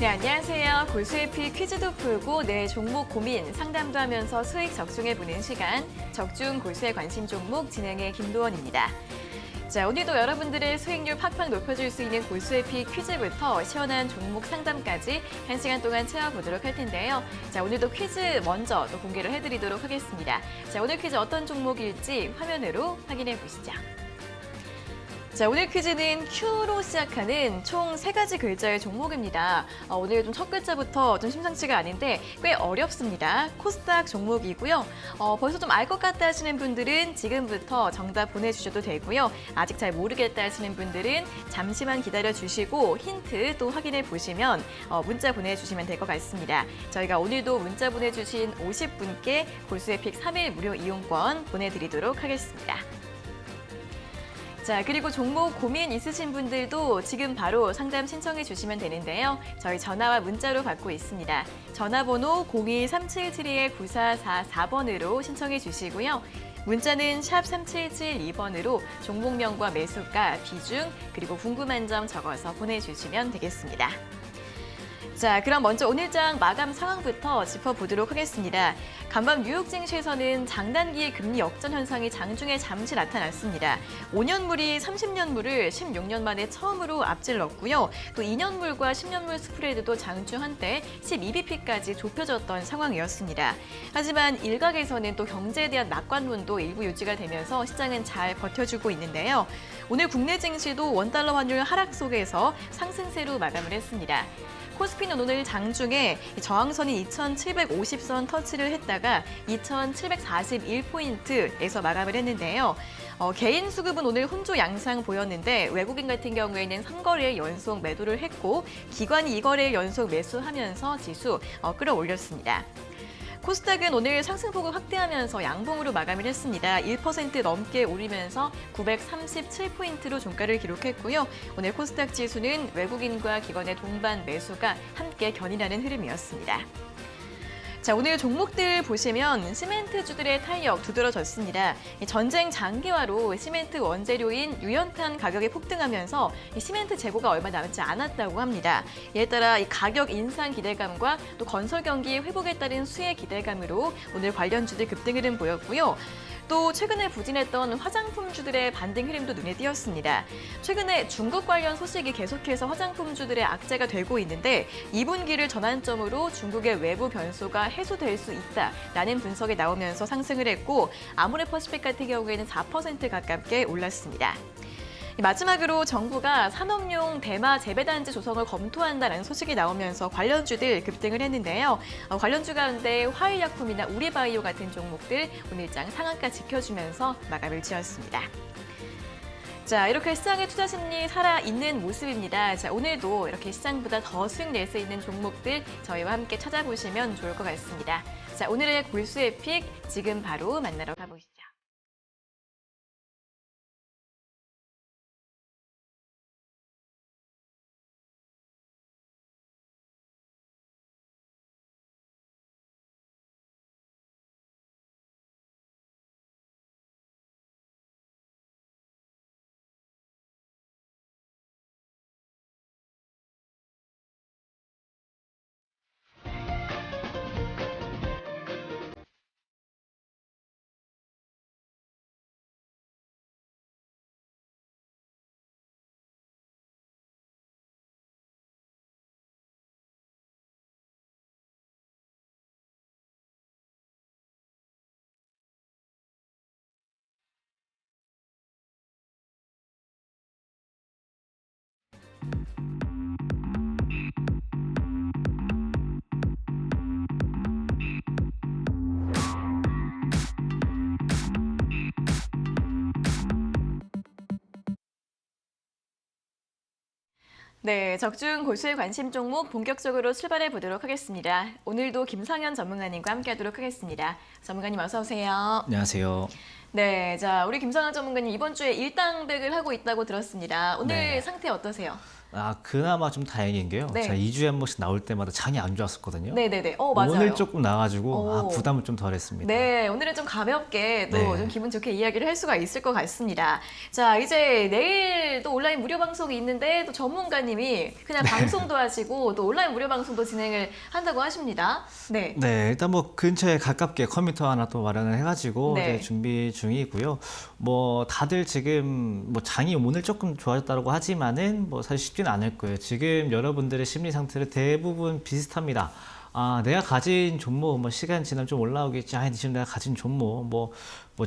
네, 안녕하세요. 골수의피 퀴즈도 풀고 내 종목 고민 상담도 하면서 수익 적중해보는 시간, 적중 골수의 관심 종목 진행의 김도원입니다. 자, 오늘도 여러분들의 수익률 팍팍 높여줄 수 있는 골수의피 퀴즈부터 시원한 종목 상담까지 1시간 동안 채워보도록 할 텐데요. 자, 오늘도 퀴즈 먼저 또 공개를 해드리도록 하겠습니다. 자, 오늘 퀴즈 어떤 종목일지 화면으로 확인해 보시죠. 자, 오늘 퀴즈는 Q로 시작하는 총 3가지 글자의 종목입니다. 오늘 좀 첫 글자부터 좀 심상치가 않은데 꽤 어렵습니다. 코스닥 종목이고요. 벌써 좀 알 것 같다 하시는 분들은 지금부터 정답 보내주셔도 되고요. 아직 잘 모르겠다 하시는 분들은 잠시만 기다려주시고 힌트 또 확인해 보시면 문자 보내주시면 될 것 같습니다. 저희가 오늘도 문자 보내주신 50분께 골수의픽 3일 무료 이용권 보내드리도록 하겠습니다. 자, 그리고 종목 고민 있으신 분들도 지금 바로 상담 신청해 주시면 되는데요. 저희 전화와 문자로 받고 있습니다. 전화번호 02377-9444번으로 신청해 주시고요. 문자는 샵 3772번으로 종목명과 매수가, 비중, 그리고 궁금한 점 적어서 보내주시면 되겠습니다. 자, 그럼 먼저 오늘장 마감 상황부터 짚어보도록 하겠습니다. 간밤 뉴욕 증시에서는 장단기의 금리 역전 현상이 장중에 잠시 나타났습니다. 5년물이 30년물을 16년 만에 처음으로 앞질렀고요. 또 2년물과 10년물 스프레드도 장중 한때 12bp까지 좁혀졌던 상황이었습니다. 하지만 일각에서는 또 경제에 대한 낙관론도 일부 유지가 되면서 시장은 잘 버텨주고 있는데요. 오늘 국내 증시도 원달러 환율 하락 속에서 상승세로 마감을 했습니다. 코스피는 오늘 장중에 저항선인 2,750선 터치를 했다가 2,741포인트에서 마감을 했는데요. 개인 수급은 오늘 혼조 양상 보였는데 외국인 같은 경우에는 3거래일 연속 매도를 했고 기관이 2거래일 연속 매수하면서 지수 끌어올렸습니다. 코스닥은 오늘 상승폭을 확대하면서 양봉으로 마감을 했습니다. 1% 넘게 오르면서 937포인트로 종가를 기록했고요. 오늘 코스닥 지수는 외국인과 기관의 동반 매수가 함께 견인하는 흐름이었습니다. 자, 오늘 종목들 보시면 시멘트주들의 탄력 두드러졌습니다. 전쟁 장기화로 시멘트 원재료인 유연탄 가격이 폭등하면서 시멘트 재고가 얼마 남지 않았다고 합니다. 이에 따라 가격 인상 기대감과 또 건설 경기 회복에 따른 수혜 기대감으로 오늘 관련주들 급등 흐름 보였고요. 또 최근에 부진했던 화장품주들의 반등 흐름도 눈에 띄었습니다. 최근에 중국 관련 소식이 계속해서 화장품주들의 악재가 되고 있는데 2분기를 전환점으로 중국의 외부 변수가 해소될 수 있다라는 분석이 나오면서 상승을 했고 아모레퍼시픽 같은 경우에는 4% 가깝게 올랐습니다. 마지막으로 정부가 산업용 대마 재배단지 조성을 검토한다는 소식이 나오면서 관련주들 급등을 했는데요. 관련주 가운데 화일약품이나 우리바이오 같은 종목들 오늘장 상한가 지켜주면서 마감을 지었습니다. 자, 이렇게 시장의 투자 심리 살아있는 모습입니다. 자, 오늘도 이렇게 시장보다 더 수익 낼 수 있는 종목들 저희와 함께 찾아보시면 좋을 것 같습니다. 자, 오늘의 골수의 픽 지금 바로 만나러 가보시죠. 네, 적중 골수의 관심 종목 본격적으로 출발해 보도록 하겠습니다. 오늘도 김상현 전문가님과 함께하도록 하겠습니다. 전문가님 어서 오세요. 안녕하세요. 네, 자 우리 김성환 전문가님 이번 주에 일당백을 하고 있다고 들었습니다. 오늘 네. 상태 어떠세요? 그나마 좀 다행인 게요. 네. 제가 2주에 한 번씩 나올 때마다 장이 안 좋았었거든요. 네네네. 맞아요. 오늘 조금 나가지고 오. 부담을 좀 덜했습니다. 네, 오늘은 좀 가볍게 또 네. 좀 기분 좋게 이야기를 할 수가 있을 것 같습니다. 자, 이제 내일 또 온라인 무료 방송이 있는데 또 전문가님이 그냥 방송도 하시고 또 온라인 무료 방송도 진행을 한다고 하십니다. 네. 네, 일단 뭐 근처에 가깝게 컴퓨터 하나 또 마련을 해가지고 네. 이제 준비 중이고요. 뭐 다들 지금 뭐 장이 오늘 조금 좋아졌다고 하지만은 뭐 사실 쉽지는 않을 거예요. 지금 여러분들의 심리 상태를 대부분 비슷합니다. 내가 가진 종목, 뭐 시간 지나면 좀 올라오겠지. 지금 내가 가진 종목, 뭐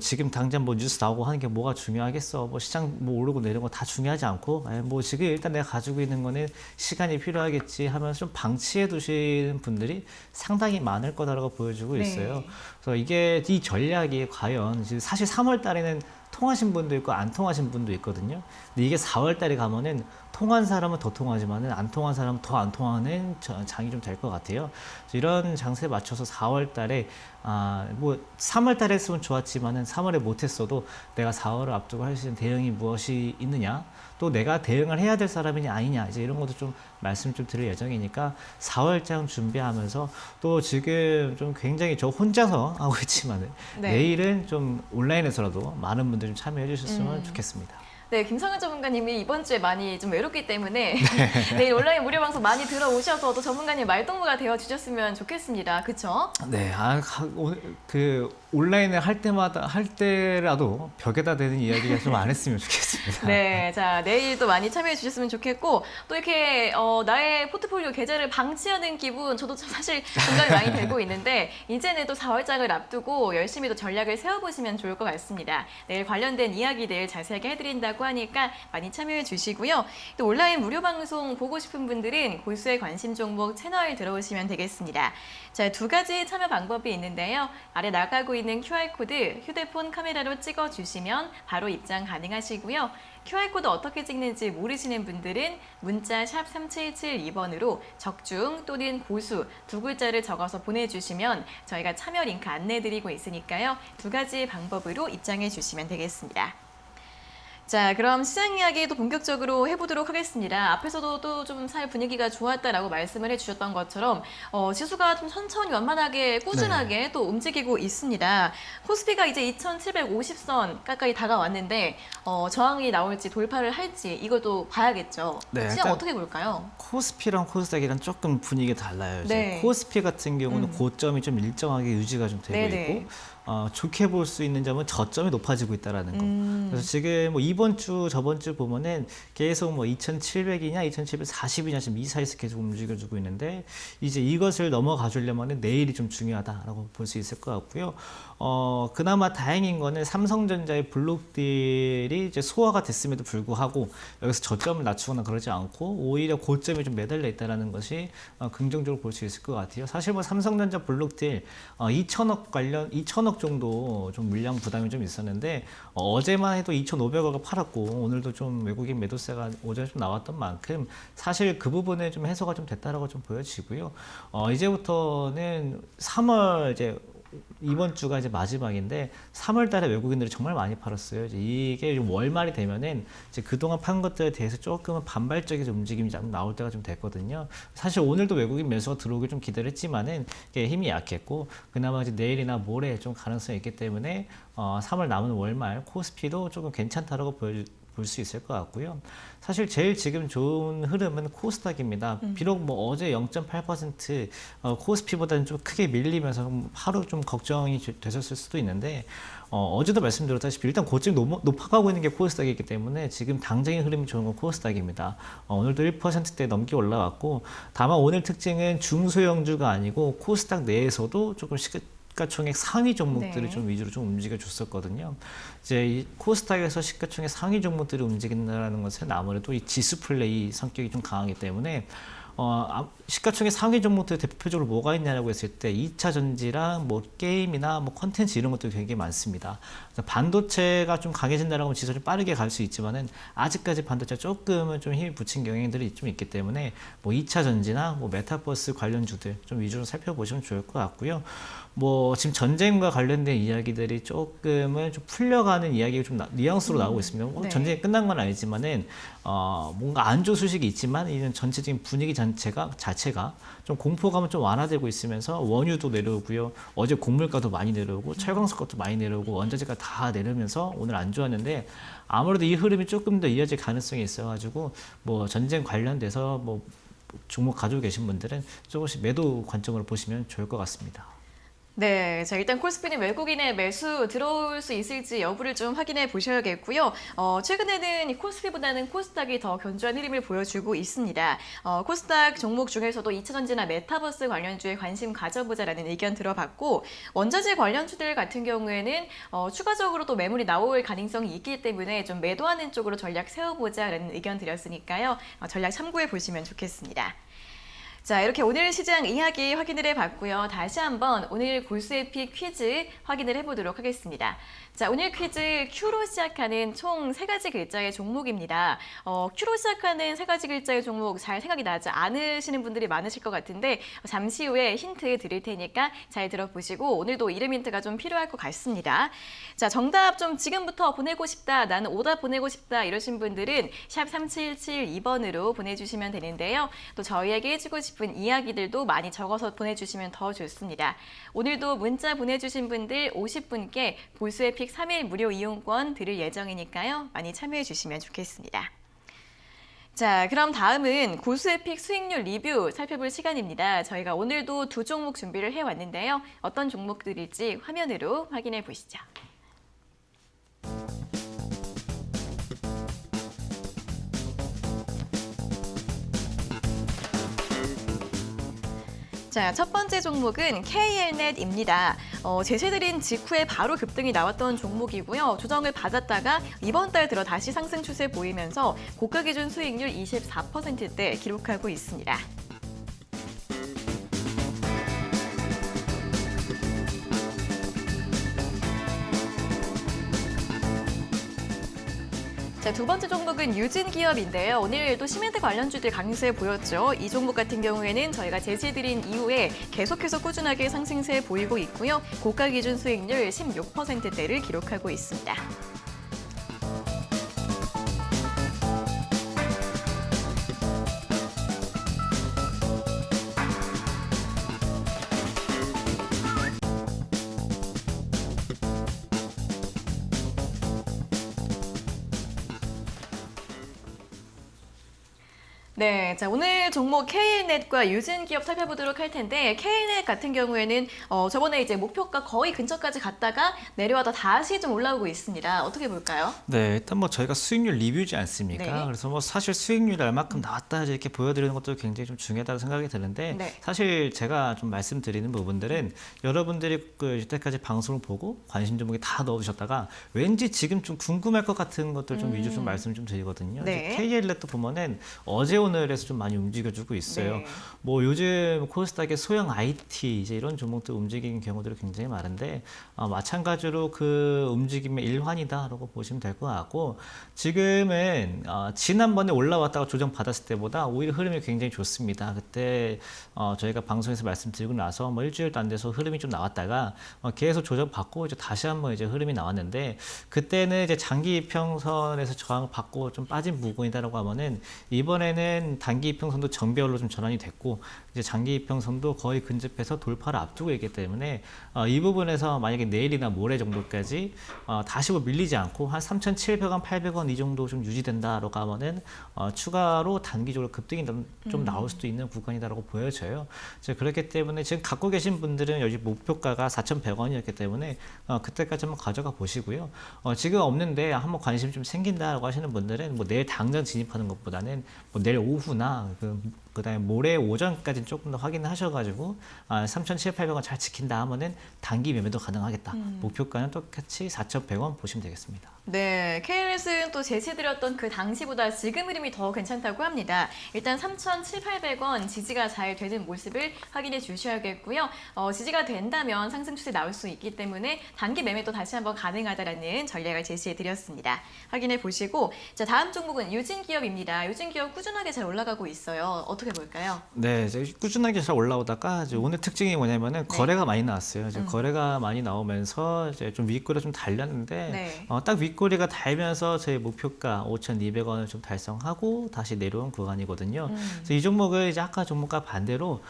지금 당장 뭐 뉴스 나오고 하는 게 뭐가 중요하겠어. 뭐 시장 뭐 오르고 내리는 거 다 중요하지 않고, 뭐 지금 일단 내가 가지고 있는 거는 시간이 필요하겠지 하면서 좀 방치해 두시는 분들이 상당히 많을 거다라고 보여주고 있어요. 네. 그래서 이게 이 전략이 과연 지금 사실 3월 달에는 통하신 분도 있고 안 통하신 분도 있거든요. 근데 이게 4월 달에 가면은 통한 사람은 더 통하지만은 안 통한 사람은 더 안 통하는 장이 좀 될 것 같아요. 그래서 이런 장세에 맞춰서 4월 달에 뭐 3월 달에 했으면 좋았지만은 3월에 못 했어도 내가 4월을 앞두고 할 수 있는 대응이 무엇이 있느냐? 또 내가 대응을 해야 될 사람이냐 아니냐 이제 이런 것도 좀 말씀 좀 드릴 예정이니까 4월장 준비하면서 또 지금 좀 굉장히 저 혼자서 하고 있지만은 네. 내일은 좀 온라인에서라도 많은 분들 좀 참여해 주셨으면 좋겠습니다. 네, 김성현 전문가님이 이번 주에 많이 좀 외롭기 때문에 내일 온라인 무료 방송 많이 들어오셔서 또 전문가님 말동무가 되어 주셨으면 좋겠습니다. 그렇죠? 네, 오늘 그 온라인을 할 때라도 벽에다 대는 이야기가 좀 안 했으면 좋겠습니다. 네, 자 내일도 많이 참여해 주셨으면 좋겠고 또 이렇게 나의 포트폴리오 계좌를 방치하는 기분 저도 사실 공감이 많이 되고 있는데 이제는 또 4월장을 앞두고 열심히 또 전략을 세워보시면 좋을 것 같습니다. 내일 관련된 이야기들 자세하게 해드린다고 하니까 많이 참여해 주시고요. 또 온라인 무료 방송 보고 싶은 분들은 골수의 관심 종목 채널 들어오시면 되겠습니다. 자, 두 가지 참여 방법이 있는데요. 아래 나가고 있는 QR코드 휴대폰 카메라로 찍어주시면 바로 입장 가능하시고요. QR코드 어떻게 찍는지 모르시는 분들은 문자 샵 3772번으로 적중 또는 고수 두 글자를 적어서 보내주시면 저희가 참여 링크 안내드리고 있으니까요. 두 가지 방법으로 입장해 주시면 되겠습니다. 자, 그럼 시장 이야기 또 본격적으로 해보도록 하겠습니다. 앞에서도 또 좀 사회 분위기가 좋았다라고 말씀을 해주셨던 것처럼 지수가 좀 천천히 완만하게 꾸준하게 또 움직이고 있습니다. 코스피가 이제 2,750선 가까이 다가왔는데 저항이 나올지 돌파를 할지 이것도 봐야겠죠. 네, 시장 일단 어떻게 볼까요? 코스피랑 코스닥이랑 조금 분위기가 달라요. 이제 네. 코스피 같은 경우는 고점이 좀 일정하게 유지가 좀 되고 네네. 있고 좋게 볼 수 있는 점은 저점이 높아지고 있다라는 거. 그래서 지금 뭐 이번 주 저번 주 보면은 계속 뭐 2,700이냐 2,740이냐 지금 이 사이에서 계속 움직여주고 있는데 이제 이것을 넘어가 주려면은 내일이 좀 중요하다라고 볼 수 있을 것 같고요. 그나마 다행인 거는 삼성전자의 블록딜이 이제 소화가 됐음에도 불구하고 여기서 저점을 낮추거나 그러지 않고 오히려 고점에 좀 매달려 있다라는 것이 긍정적으로 볼 수 있을 것 같아요. 사실 뭐 삼성전자 블록딜 2천억 정도 좀 물량 부담이 좀 있었는데 어제만 해도 2,500억을 팔았고 오늘도 좀 외국인 매도세가 오전에 좀 나왔던 만큼 사실 그 부분에 좀 해소가 좀 됐다라고 좀 보여지고요. 이제부터는 3월 이제 이번 주가 이제 마지막인데 3월 달에 외국인들이 정말 많이 팔았어요. 이제 이게 좀 월말이 되면은 이제 그동안 판 것들에 대해서 조금은 반발적인 움직임이 좀 나올 때가 좀 됐거든요. 사실 오늘도 외국인 매수가 들어오길 좀 기대를 했지만은 이게 힘이 약했고 그나마 이제 내일이나 모레 좀 가능성이 있기 때문에 3월 남은 월말 코스피도 조금 괜찮다라고 볼 수 있을 것 같고요. 사실 제일 지금 좋은 흐름은 코스닥입니다. 비록 뭐 어제 0.8% 코스피보다는 좀 크게 밀리면서 하루 좀 걱정이 되셨을 수도 있는데 어제도 말씀드렸다시피 일단 고점이 높아가고 있는 게 코스닥이기 때문에 지금 당장의 흐름이 좋은 건 코스닥입니다. 오늘도 1%대 넘게 올라왔고 다만 오늘 특징은 중소형주가 아니고 코스닥 내에서도 조금 시가총액 상위 종목들을 네. 좀 위주로 좀 움직여 줬었거든요. 이제 이 코스닥에서 시가총액 상위 종목들이 움직인다는 것은 아무래도 이 지수 플레이 성격이 좀 강하기 때문에 시가총액 상위 종목들 대표적으로 뭐가 있냐고 했을 때 2차 전지랑 뭐 게임이나 뭐 컨텐츠 이런 것들이 굉장히 많습니다. 그래서 반도체가 좀 강해진다라고 하면 지수 좀 빠르게 갈 수 있지만은 아직까지 반도체 조금은 좀 힘이 붙인 경향들이 좀 있기 때문에 뭐 2차 전지나 뭐 메타버스 관련주들 좀 위주로 살펴보시면 좋을 것 같고요. 뭐 지금 전쟁과 관련된 이야기들이 조금은 좀 풀려가는 이야기가 좀 뉘앙스로 나오고 있습니다. 뭐 네. 전쟁이 끝난 건 아니지만은 뭔가 안 좋은 소식이 있지만 이런 전체적인 분위기 자체가 좀 공포감은 좀 완화되고 있으면서 원유도 내려오고요. 어제 곡물가도 많이 내려오고 철강석가도 많이 내려오고 원자재가 다 내려오면서 오늘 안 좋았는데 아무래도 이 흐름이 조금 더 이어질 가능성이 있어가지고 뭐 전쟁 관련돼서 뭐 종목 가지고 계신 분들은 조금씩 매도 관점으로 보시면 좋을 것 같습니다. 네, 자 일단 코스피는 외국인의 매수 들어올 수 있을지 여부를 좀 확인해 보셔야겠고요. 최근에는 이 코스피보다는 코스닥이 더 견조한 흐름을 보여주고 있습니다. 코스닥 종목 중에서도 2차전지나 메타버스 관련주에 관심 가져보자라는 의견 들어봤고 원자재 관련주들 같은 경우에는 추가적으로 또 매물이 나올 가능성이 있기 때문에 좀 매도하는 쪽으로 전략 세워보자라는 의견 드렸으니까요. 전략 참고해 보시면 좋겠습니다. 자, 이렇게 오늘 시장 이야기 확인을 해봤고요. 다시 한번 오늘 골수에픽 퀴즈 확인을 해보도록 하겠습니다. 자, 오늘 퀴즈 Q로 시작하는 총 3가지 글자의 종목입니다. Q로 시작하는 3가지 글자의 종목 잘 생각이 나지 않으시는 분들이 많으실 것 같은데 잠시 후에 힌트 드릴 테니까 잘 들어보시고 오늘도 이름 힌트가 좀 필요할 것 같습니다. 자, 정답 좀 지금부터 보내고 싶다, 나는 오답 보내고 싶다 이러신 분들은 샵 3772번으로 보내주시면 되는데요. 또 저희에게 해주고 싶은 이야기들도 많이 적어서 보내주시면 더 좋습니다. 오늘도 문자 보내주신 분들 50분께 골수에픽 3일 무료 이용권 드릴 예정이니까요. 많이 참여해 주시면 좋겠습니다. 자, 그럼 다음은 골수에픽 수익률 리뷰 살펴볼 시간입니다. 저희가 오늘도 2종목 준비를 해왔는데요. 어떤 종목들일지 화면으로 확인해 보시죠. 자, 첫 번째 종목은 KLNet입니다. 제시해드린 직후에 바로 급등이 나왔던 종목이고요. 조정을 받았다가 이번 달 들어 다시 상승 추세 보이면서 고가 기준 수익률 24%대 기록하고 있습니다. 자, 두 번째 종목은 유진기업인데요. 오늘도 시멘트 관련주들 강세 보였죠. 이 종목 같은 경우에는 저희가 제시해드린 이후에 계속해서 꾸준하게 상승세 보이고 있고요. 고가 기준 수익률 16%대를 기록하고 있습니다. 네, 자 오늘 종목 KLNet과 유진기업 살펴보도록 할 텐데 KLNet 같은 경우에는 저번에 이제 목표가 거의 근처까지 갔다가 내려와서 다시 좀 올라오고 있습니다. 어떻게 볼까요? 네, 일단 뭐 저희가 수익률 리뷰지 않습니까? 네. 그래서 뭐 사실 수익률이 얼마큼 나왔다 이렇게 보여드리는 것도 굉장히 좀 중요하다고 생각이 드는데 네. 사실 제가 좀 말씀드리는 부분들은 여러분들이 그 이때까지 방송을 보고 관심 종목에 다 넣어주셨다가 왠지 지금 좀 궁금할 것 같은 것들 좀 위주 좀 말씀 좀 드리거든요. 네. KLNet도 보면은 어제 오늘에서 좀 많이 움직여주고 있어요. 네. 뭐 요즘 코스닥의 소형 IT 이제 이런 종목들 움직이는 경우들이 굉장히 많은데 마찬가지로 그 움직임의 일환이다라고 보시면 될 것 같고 지금은 지난번에 올라왔다가 조정 받았을 때보다 오히려 흐름이 굉장히 좋습니다. 그때 저희가 방송에서 말씀드리고 나서 뭐 일주일도 안 돼서 흐름이 좀 나왔다가 계속 조정 받고 이제 다시 한번 이제 흐름이 나왔는데 그때는 이제 장기 이평선에서 저항을 받고 좀 빠진 부분이다라고 하면은 이번에는 단기 이평선도 정배열로 좀 전환이 됐고 이제 장기 이평선도 거의 근접해서 돌파를 앞두고 있기 때문에 이 부분에서 만약에 내일이나 모레 정도까지 다시 뭐 밀리지 않고 한 3,700원, 800원 이 정도 좀 유지된다라고 하면은 추가로 단기적으로 급등이 좀 나올 수도 있는 구간이다라고 보여져요. 그렇기 때문에 지금 갖고 계신 분들은 여기 목표가가 4,100원이었기 때문에 그때까지 한번 가져가 보시고요. 지금 없는데 한번 관심 좀 생긴다라고 하시는 분들은 뭐 내일 당장 진입하는 것보다는 뭐 내일 오후나 그다음에 모레 오전까지 조금 더 확인하셔가지고 3,700원 잘 지킨다 하면은 단기 매매도 가능하겠다. 목표가는 똑같이 4,100원 보시면 되겠습니다. 네, KLS는 또 제시드렸던 그 당시보다 지금 흐름이 더 괜찮다고 합니다. 일단 3,700원 지지가 잘 되는 모습을 확인해 주셔야겠고요. 지지가 된다면 상승 추세 나올 수 있기 때문에 단기 매매도 다시 한번 가능하다라는 전략을 제시해 드렸습니다. 확인해 보시고 자, 다음 종목은 유진기업입니다. 유진기업 꾸준하게 잘 올라가고 있어요. 어떻게 볼까요? 네, 이제 꾸준하게 잘 올라오다가 이제 오늘 특징이 뭐냐면은 거래가 많이 나왔어요. 이제 거래가 많이 나오면서 이제 좀 윗꼬리가 좀 달렸는데 네. 딱 윗꼬리가 달면서 제 목표가 5,200원을 좀 달성하고 다시 내려온 구간이거든요. 그래서 이 종목을 이제 아까 종목과 반대로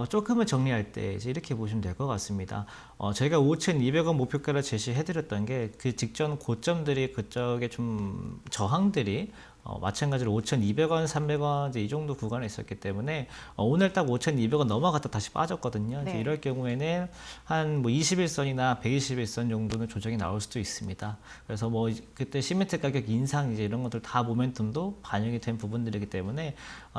조금은 정리할 때 이제 이렇게 보시면 될 것 같습니다. 저희가 5,200원 목표가를 제시해드렸던 게 그 직전 고점들이 그쪽에 좀 저항들이 마찬가지로 5,200원, 300원 이제 이 정도 구간에 있었기 때문에 오늘 딱 5,200원 넘어갔다 다시 빠졌거든요. 네. 이럴 경우에는 한 뭐 21선이나 121선 정도는 조정이 나올 수도 있습니다. 그래서 뭐 그때 시멘트 가격 인상 이제 이런 것들 다 모멘텀도 반영이 된 부분들이기 때문에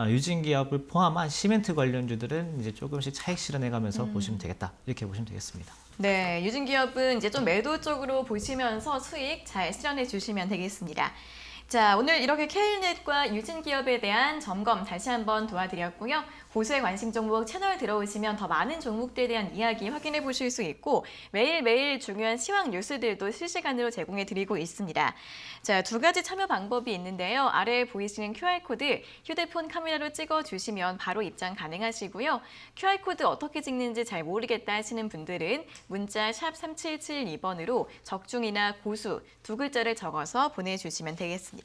유진기업을 포함한 시멘트 관련주들은 이제 조금씩 차익 실현해가면서 보시면 되겠다. 이렇게 보시면 되겠습니다. 네, 유진기업은 이제 좀 매도 쪽으로 보시면서 수익 잘 실현해 주시면 되겠습니다. 자, 오늘 이렇게 K넷과 유진기업에 대한 점검 다시 한번 도와드렸고요. 고수의 관심 종목 채널 들어오시면 더 많은 종목들에 대한 이야기 확인해 보실 수 있고 매일매일 중요한 시황 뉴스들도 실시간으로 제공해 드리고 있습니다. 자, 두 가지 참여 방법이 있는데요. 아래에 보이시는 QR코드 휴대폰 카메라로 찍어 주시면 바로 입장 가능하시고요. QR코드 어떻게 찍는지 잘 모르겠다 하시는 분들은 문자 샵 3772번으로 적중이나 고수 두 글자를 적어서 보내주시면 되겠습니다.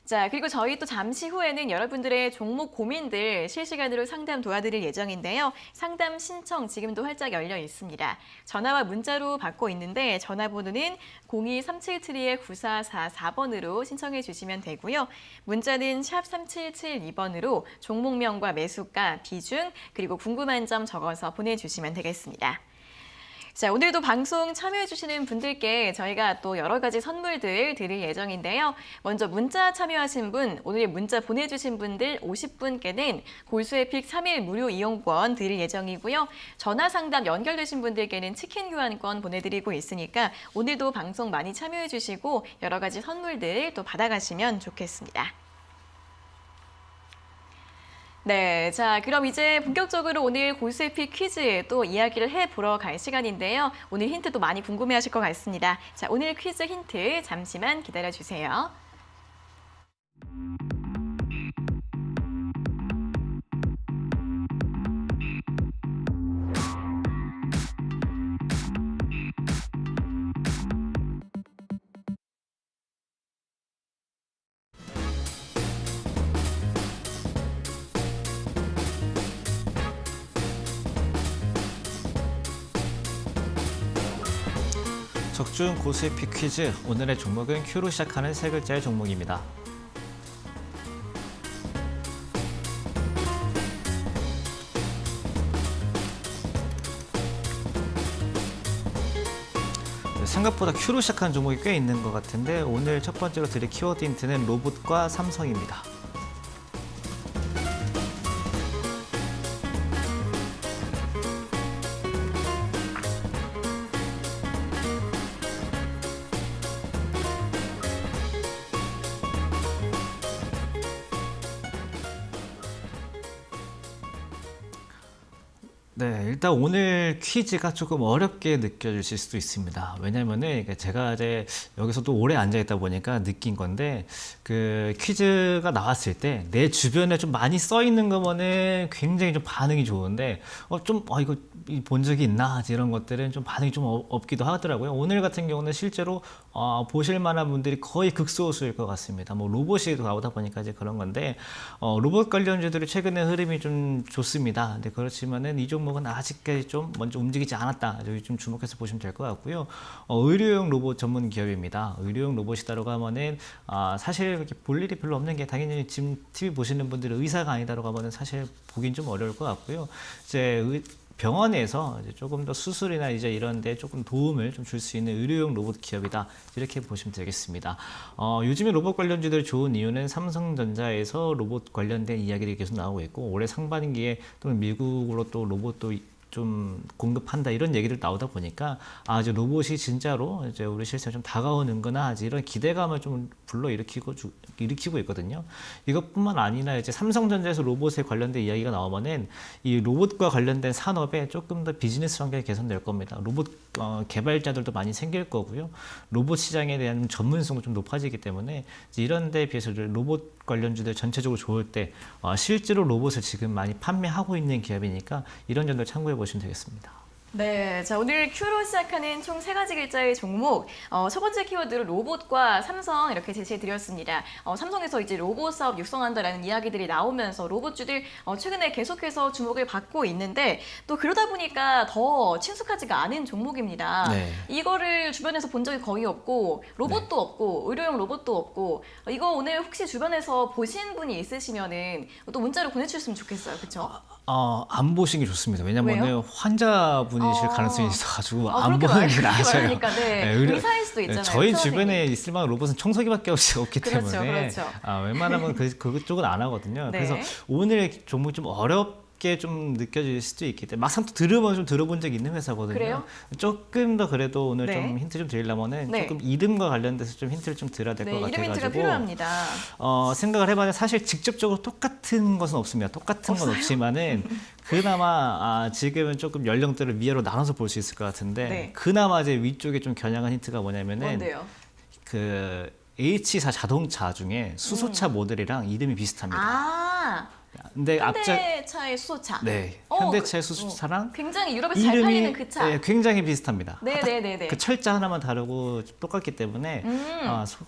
자, 그리고 저희 또 잠시 후에는 여러분들의 종목 고민들 실시간으로 상담 도와드릴 예정인데요. 상담 신청 지금도 활짝 열려 있습니다. 전화와 문자로 받고 있는데 전화번호는 02377-9444번으로 신청해 주시면 되고요. 문자는 샵 3772번으로 종목명과 매수가, 비중, 그리고 궁금한 점 적어서 보내주시면 되겠습니다. 자, 오늘도 방송 참여해주시는 분들께 저희가 또 여러 가지 선물들 드릴 예정인데요. 먼저 문자 참여하신 분, 오늘 문자 보내주신 분들 50분께는 골수에픽 3일 무료 이용권 드릴 예정이고요. 전화 상담 연결되신 분들께는 치킨 교환권 보내드리고 있으니까 오늘도 방송 많이 참여해주시고 여러 가지 선물들 또 받아가시면 좋겠습니다. 네, 자, 그럼 이제 본격적으로 오늘 골수에픽 퀴즈 또 이야기를 해보러 갈 시간인데요. 오늘 힌트도 많이 궁금해하실 것 같습니다. 자, 오늘 퀴즈 힌트 잠시만 기다려주세요. 적중 고수에픽 퀴즈, 오늘의 종목은 Q로 시작하는 세 글자의 종목입니다. 생각보다 Q로 시작하는 종목이 꽤 있는 것 같은데 오늘 첫 번째로 드릴 키워드 힌트는 로봇과 삼성입니다. 네, 일단 오늘 퀴즈가 조금 어렵게 느껴지실 수도 있습니다. 왜냐면은 제가 이제 여기서도 오래 앉아있다 보니까 느낀 건데 그 퀴즈가 나왔을 때 내 주변에 좀 많이 써 있는 거면은 굉장히 좀 반응이 좋은데 이거 본 적이 있나 이런 것들은 좀 반응이 좀 없기도 하더라고요. 오늘 같은 경우는 실제로 보실 만한 분들이 거의 극소수일 것 같습니다. 뭐 로봇이 나오다 보니까 이제 그런 건데 로봇 관련주들이 최근에 흐름이 좀 좋습니다. 근데 그렇지만은 이 종목은 아직까지 좀 먼저 움직이지 않았다. 여기 좀 주목해서 보시면 될 것 같고요. 의료용 로봇 전문 기업입니다. 의료용 로봇이다라고 하면은 사실 이렇게 볼 일이 별로 없는 게 당연히 지금 TV 보시는 분들이 의사가 아니다라고 하면은 사실 보긴 좀 어려울 것 같고요. 이제 병원에서 이제 조금 더 수술이나 이제 이런 데 조금 도움을 좀 줄 수 있는 의료용 로봇 기업이다. 이렇게 보시면 되겠습니다. 요즘에 로봇 관련주들이 좋은 이유는 삼성전자에서 로봇 관련된 이야기들이 계속 나오고 있고 올해 상반기에 또 미국으로 또 로봇도 좀 공급한다 이런 얘기들 나오다 보니까 이제 로봇이 진짜로 이제 우리 실생활에 좀 다가오는구나 이제 이런 기대감을 좀 일으키고 있거든요. 이것뿐만 아니라 이제 삼성전자에서 로봇에 관련된 이야기가 나오면은 이 로봇과 관련된 산업에 조금 더 비즈니스 환경이 개선될 겁니다. 로봇 개발자들도 많이 생길 거고요. 로봇 시장에 대한 전문성도 좀 높아지기 때문에 이런 데에 비해서 로봇 관련주들 전체적으로 좋을 때 실제로 로봇을 지금 많이 판매하고 있는 기업이니까 이런 점들 참고해 보시면 되겠습니다. 네, 자 오늘 Q로 시작하는 총 3가지 글자의 종목. 첫 번째 키워드로 로봇과 삼성 이렇게 제시해드렸습니다. 삼성에서 이제 로봇 사업 육성한다라는 이야기들이 나오면서 로봇주들 최근에 계속해서 주목을 받고 있는데 또 그러다 보니까 더 친숙하지가 않은 종목입니다. 네. 이거를 주변에서 본 적이 거의 없고 로봇도 없고 의료용 로봇도 없고 이거 오늘 혹시 주변에서 보신 분이 있으시면은 또 문자로 보내주셨으면 좋겠어요. 그렇죠? 안 보신 게 좋습니다. 왜냐면 환자분이실 가능성이 있어가지고 안 그렇게 보는 게 나아요. 말하니까 네. 의사일 수도 있잖아요. 저희 의사 주변에 선생님. 있을 만한 로봇은 청소기밖에 없기 그렇죠, 때문에 그렇죠. 웬만하면 그쪽은 안 하거든요. 네. 그래서 오늘 종목이 좀 어렵게 좀 느껴질 수도 있기 때문에 막상 또 들어본 적이 있는 회사거든요. 그래요? 조금 더 그래도 오늘 네. 좀 힌트 좀 드리려면은 네. 조금 이름과 관련돼서 좀 힌트를 좀 드려야 될 것 네, 이름 힌트가 같아가지고 필요합니다. 생각을 해봤는데 사실 직접적으로 똑같은 것은 없습니다. 똑같은 건 없지만은 그나마 지금은 조금 연령대를 위아래로 나눠서 볼 수 있을 것 같은데 네. 그나마 이제 위쪽에 좀 겨냥한 힌트가 뭐냐면은 뭔데요? 그 H사 자동차 중에 수소차 모델이랑 이름이 비슷합니다. 근데 현대차의 수소차. 네, 어, 현대차의 수소차랑 굉장히 유럽에서 잘 팔리는 그 차. 네, 굉장히 비슷합니다. 네네네네. 그 철자 하나만 다르고 똑같기 때문에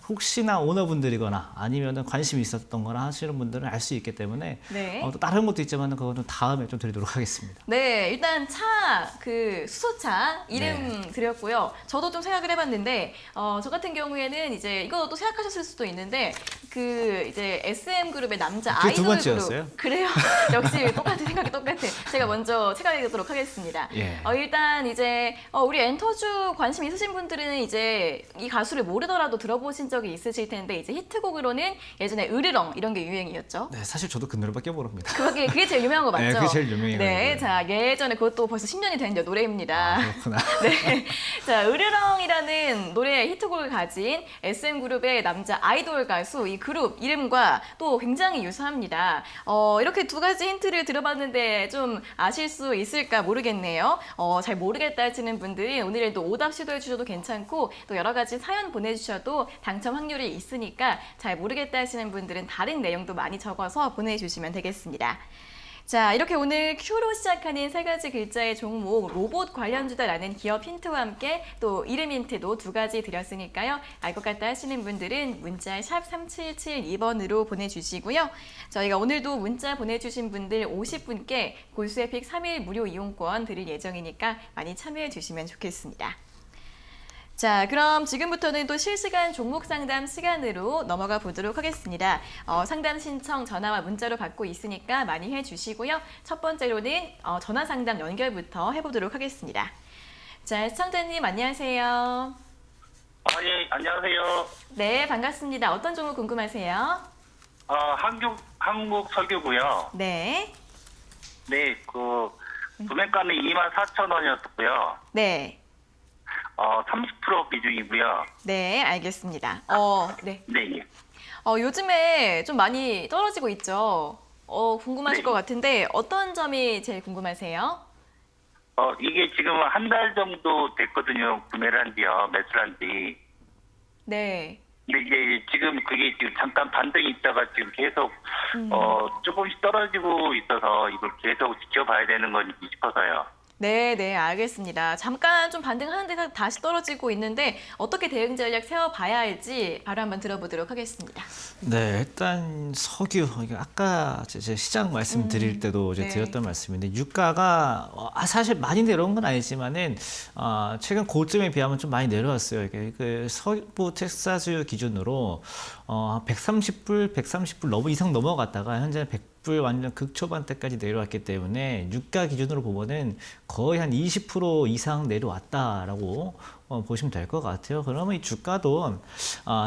혹시나 오너분들이거나 아니면은 관심이 있었던 거나 하시는 분들은 알 수 있기 때문에 네. 또 다른 것도 있지만 그거는 다음에 좀 드리도록 하겠습니다. 네, 일단 그 수소차 이름 드렸고요. 저도 좀 생각을 해봤는데, 저 같은 경우에는 이제 이거 또 생각하셨을 수도 있는데, 그 이제 SM 그룹의 남자 그게 두 아이돌 번째였어요? 그룹. 그래요? 역시 똑같은 생각이 똑같아. 제가 먼저 체크해보도록 하겠습니다. 예. 일단 이제 우리 엔터주 관심 있으신 분들은 이제 이 가수를 모르더라도 들어보신 적이 있으실 텐데 이제 히트곡으로는 예전에 으르렁 이런 게 유행이었죠. 네, 사실 저도 그 노래밖에 모릅니다. 그게 제일 유명한 거 맞죠? 네, 그게 제일 유명해요. 네, 자 예전에 그것도 벌써 10년이 된 노래입니다. 그렇구나. 네, 자 으르렁이라는 노래의 히트곡을 가진 SM 그룹의 남자 아이돌 가수 이 그룹 이름과 또 굉장히 유사합니다. 이렇게 두 가지 힌트를 들어봤는데 좀 아실 수 있을까 모르겠네요. 잘 모르겠다 하시는 분들이 오늘도 오답 시도해 주셔도 괜찮고 또 여러 가지 사연 보내주셔도 당첨 확률이 있으니까 잘 모르겠다 하시는 분들은 다른 내용도 많이 적어서 보내주시면 되겠습니다. 자, 이렇게 오늘 Q로 시작하는 3가지 글자의 종목 로봇 관련주다라는 기업 힌트와 함께 또 이름 힌트도 2가지 드렸으니까요. 알 것 같다 하시는 분들은 문자 샵 3772번으로 보내주시고요. 저희가 오늘도 문자 보내주신 분들 50분께 골수에픽 3일 무료 이용권 드릴 예정이니까 많이 참여해 주시면 좋겠습니다. 자, 그럼 지금부터는 또 실시간 종목 상담 시간으로 넘어가 보도록 하겠습니다. 상담 신청 전화와 문자로 받고 있으니까 많이 해주시고요. 첫 번째로는 전화 상담 연결부터 해보도록 하겠습니다. 자, 시청자님 안녕하세요. 예, 안녕하세요. 네, 반갑습니다. 어떤 종목 궁금하세요? 한국 석유고요. 네. 네, 구매가는 24,000원이었고요. 네. 30% 비중이고요. 네, 알겠습니다. 네. 네, 예. 요즘에 좀 많이 떨어지고 있죠? 궁금하실 네. 것 같은데 어떤 점이 제일 궁금하세요? 이게 지금 한 달 정도 됐거든요. 구매를 한 지요. 매수를 한 지. 네. 근데 이제 지금 그게 지금 잠깐 반등이 있다가 지금 계속, 조금씩 떨어지고 있어서 이걸 계속 지켜봐야 되는 건지 싶어서요. 네, 알겠습니다. 잠깐 좀 반등하는데 다시 떨어지고 있는데 어떻게 대응 전략 세워봐야 할지 바로 한번 들어보도록 하겠습니다. 네, 일단 석유 이게 아까 제 시장 말씀드릴 때도 이제 네. 드렸던 말씀인데 유가가 사실 많이 내려온 건 아니지만은 최근 고점에 비하면 좀 많이 내려왔어요. 이게 그 서부 텍사스 기준으로 130불, 130불 너무 이상 넘어갔다가 현재는 100불 완전 극초반대까지 내려왔기 때문에 유가 기준으로 보면은 거의 한 20% 이상 내려왔다라고 보시면 될 것 같아요. 그러면 이 주가도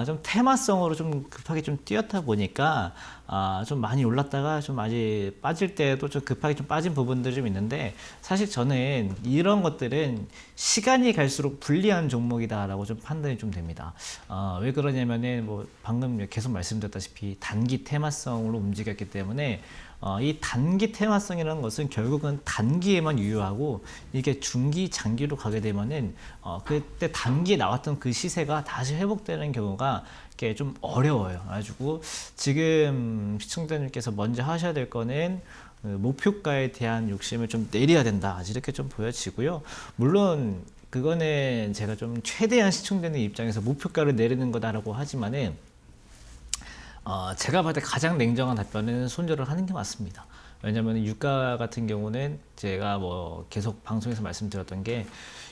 좀 테마성으로 좀 급하게 좀 뛰었다 보니까 좀 많이 올랐다가 좀 많이 빠질 때도 좀 급하게 좀 빠진 부분들이 좀 있는데, 사실 저는 이런 것들은 시간이 갈수록 불리한 종목이다라고 좀 판단이 좀 됩니다. 왜 그러냐면은 뭐 방금 계속 말씀드렸다시피 단기 테마성으로 움직였기 때문에 이 단기 테마성이라는 것은 결국은 단기에만 유효하고, 이게 중기, 장기로 가게 되면은 그때 단기에 나왔던 그 시세가 다시 회복되는 경우가 이렇게 좀 어려워요. 그래가지고 지금 시청자님께서 먼저 하셔야 될 거는 목표가에 대한 욕심을 좀 내려야 된다, 이렇게 좀 보여지고요. 물론 그거는 제가 좀 최대한 시청자님 입장에서 목표가를 내리는 거다라고 하지만은 제가 봤을 때 가장 냉정한 답변은 손절을 하는 게 맞습니다. 왜냐하면 유가 같은 경우는 제가 뭐 계속 방송에서 말씀드렸던 게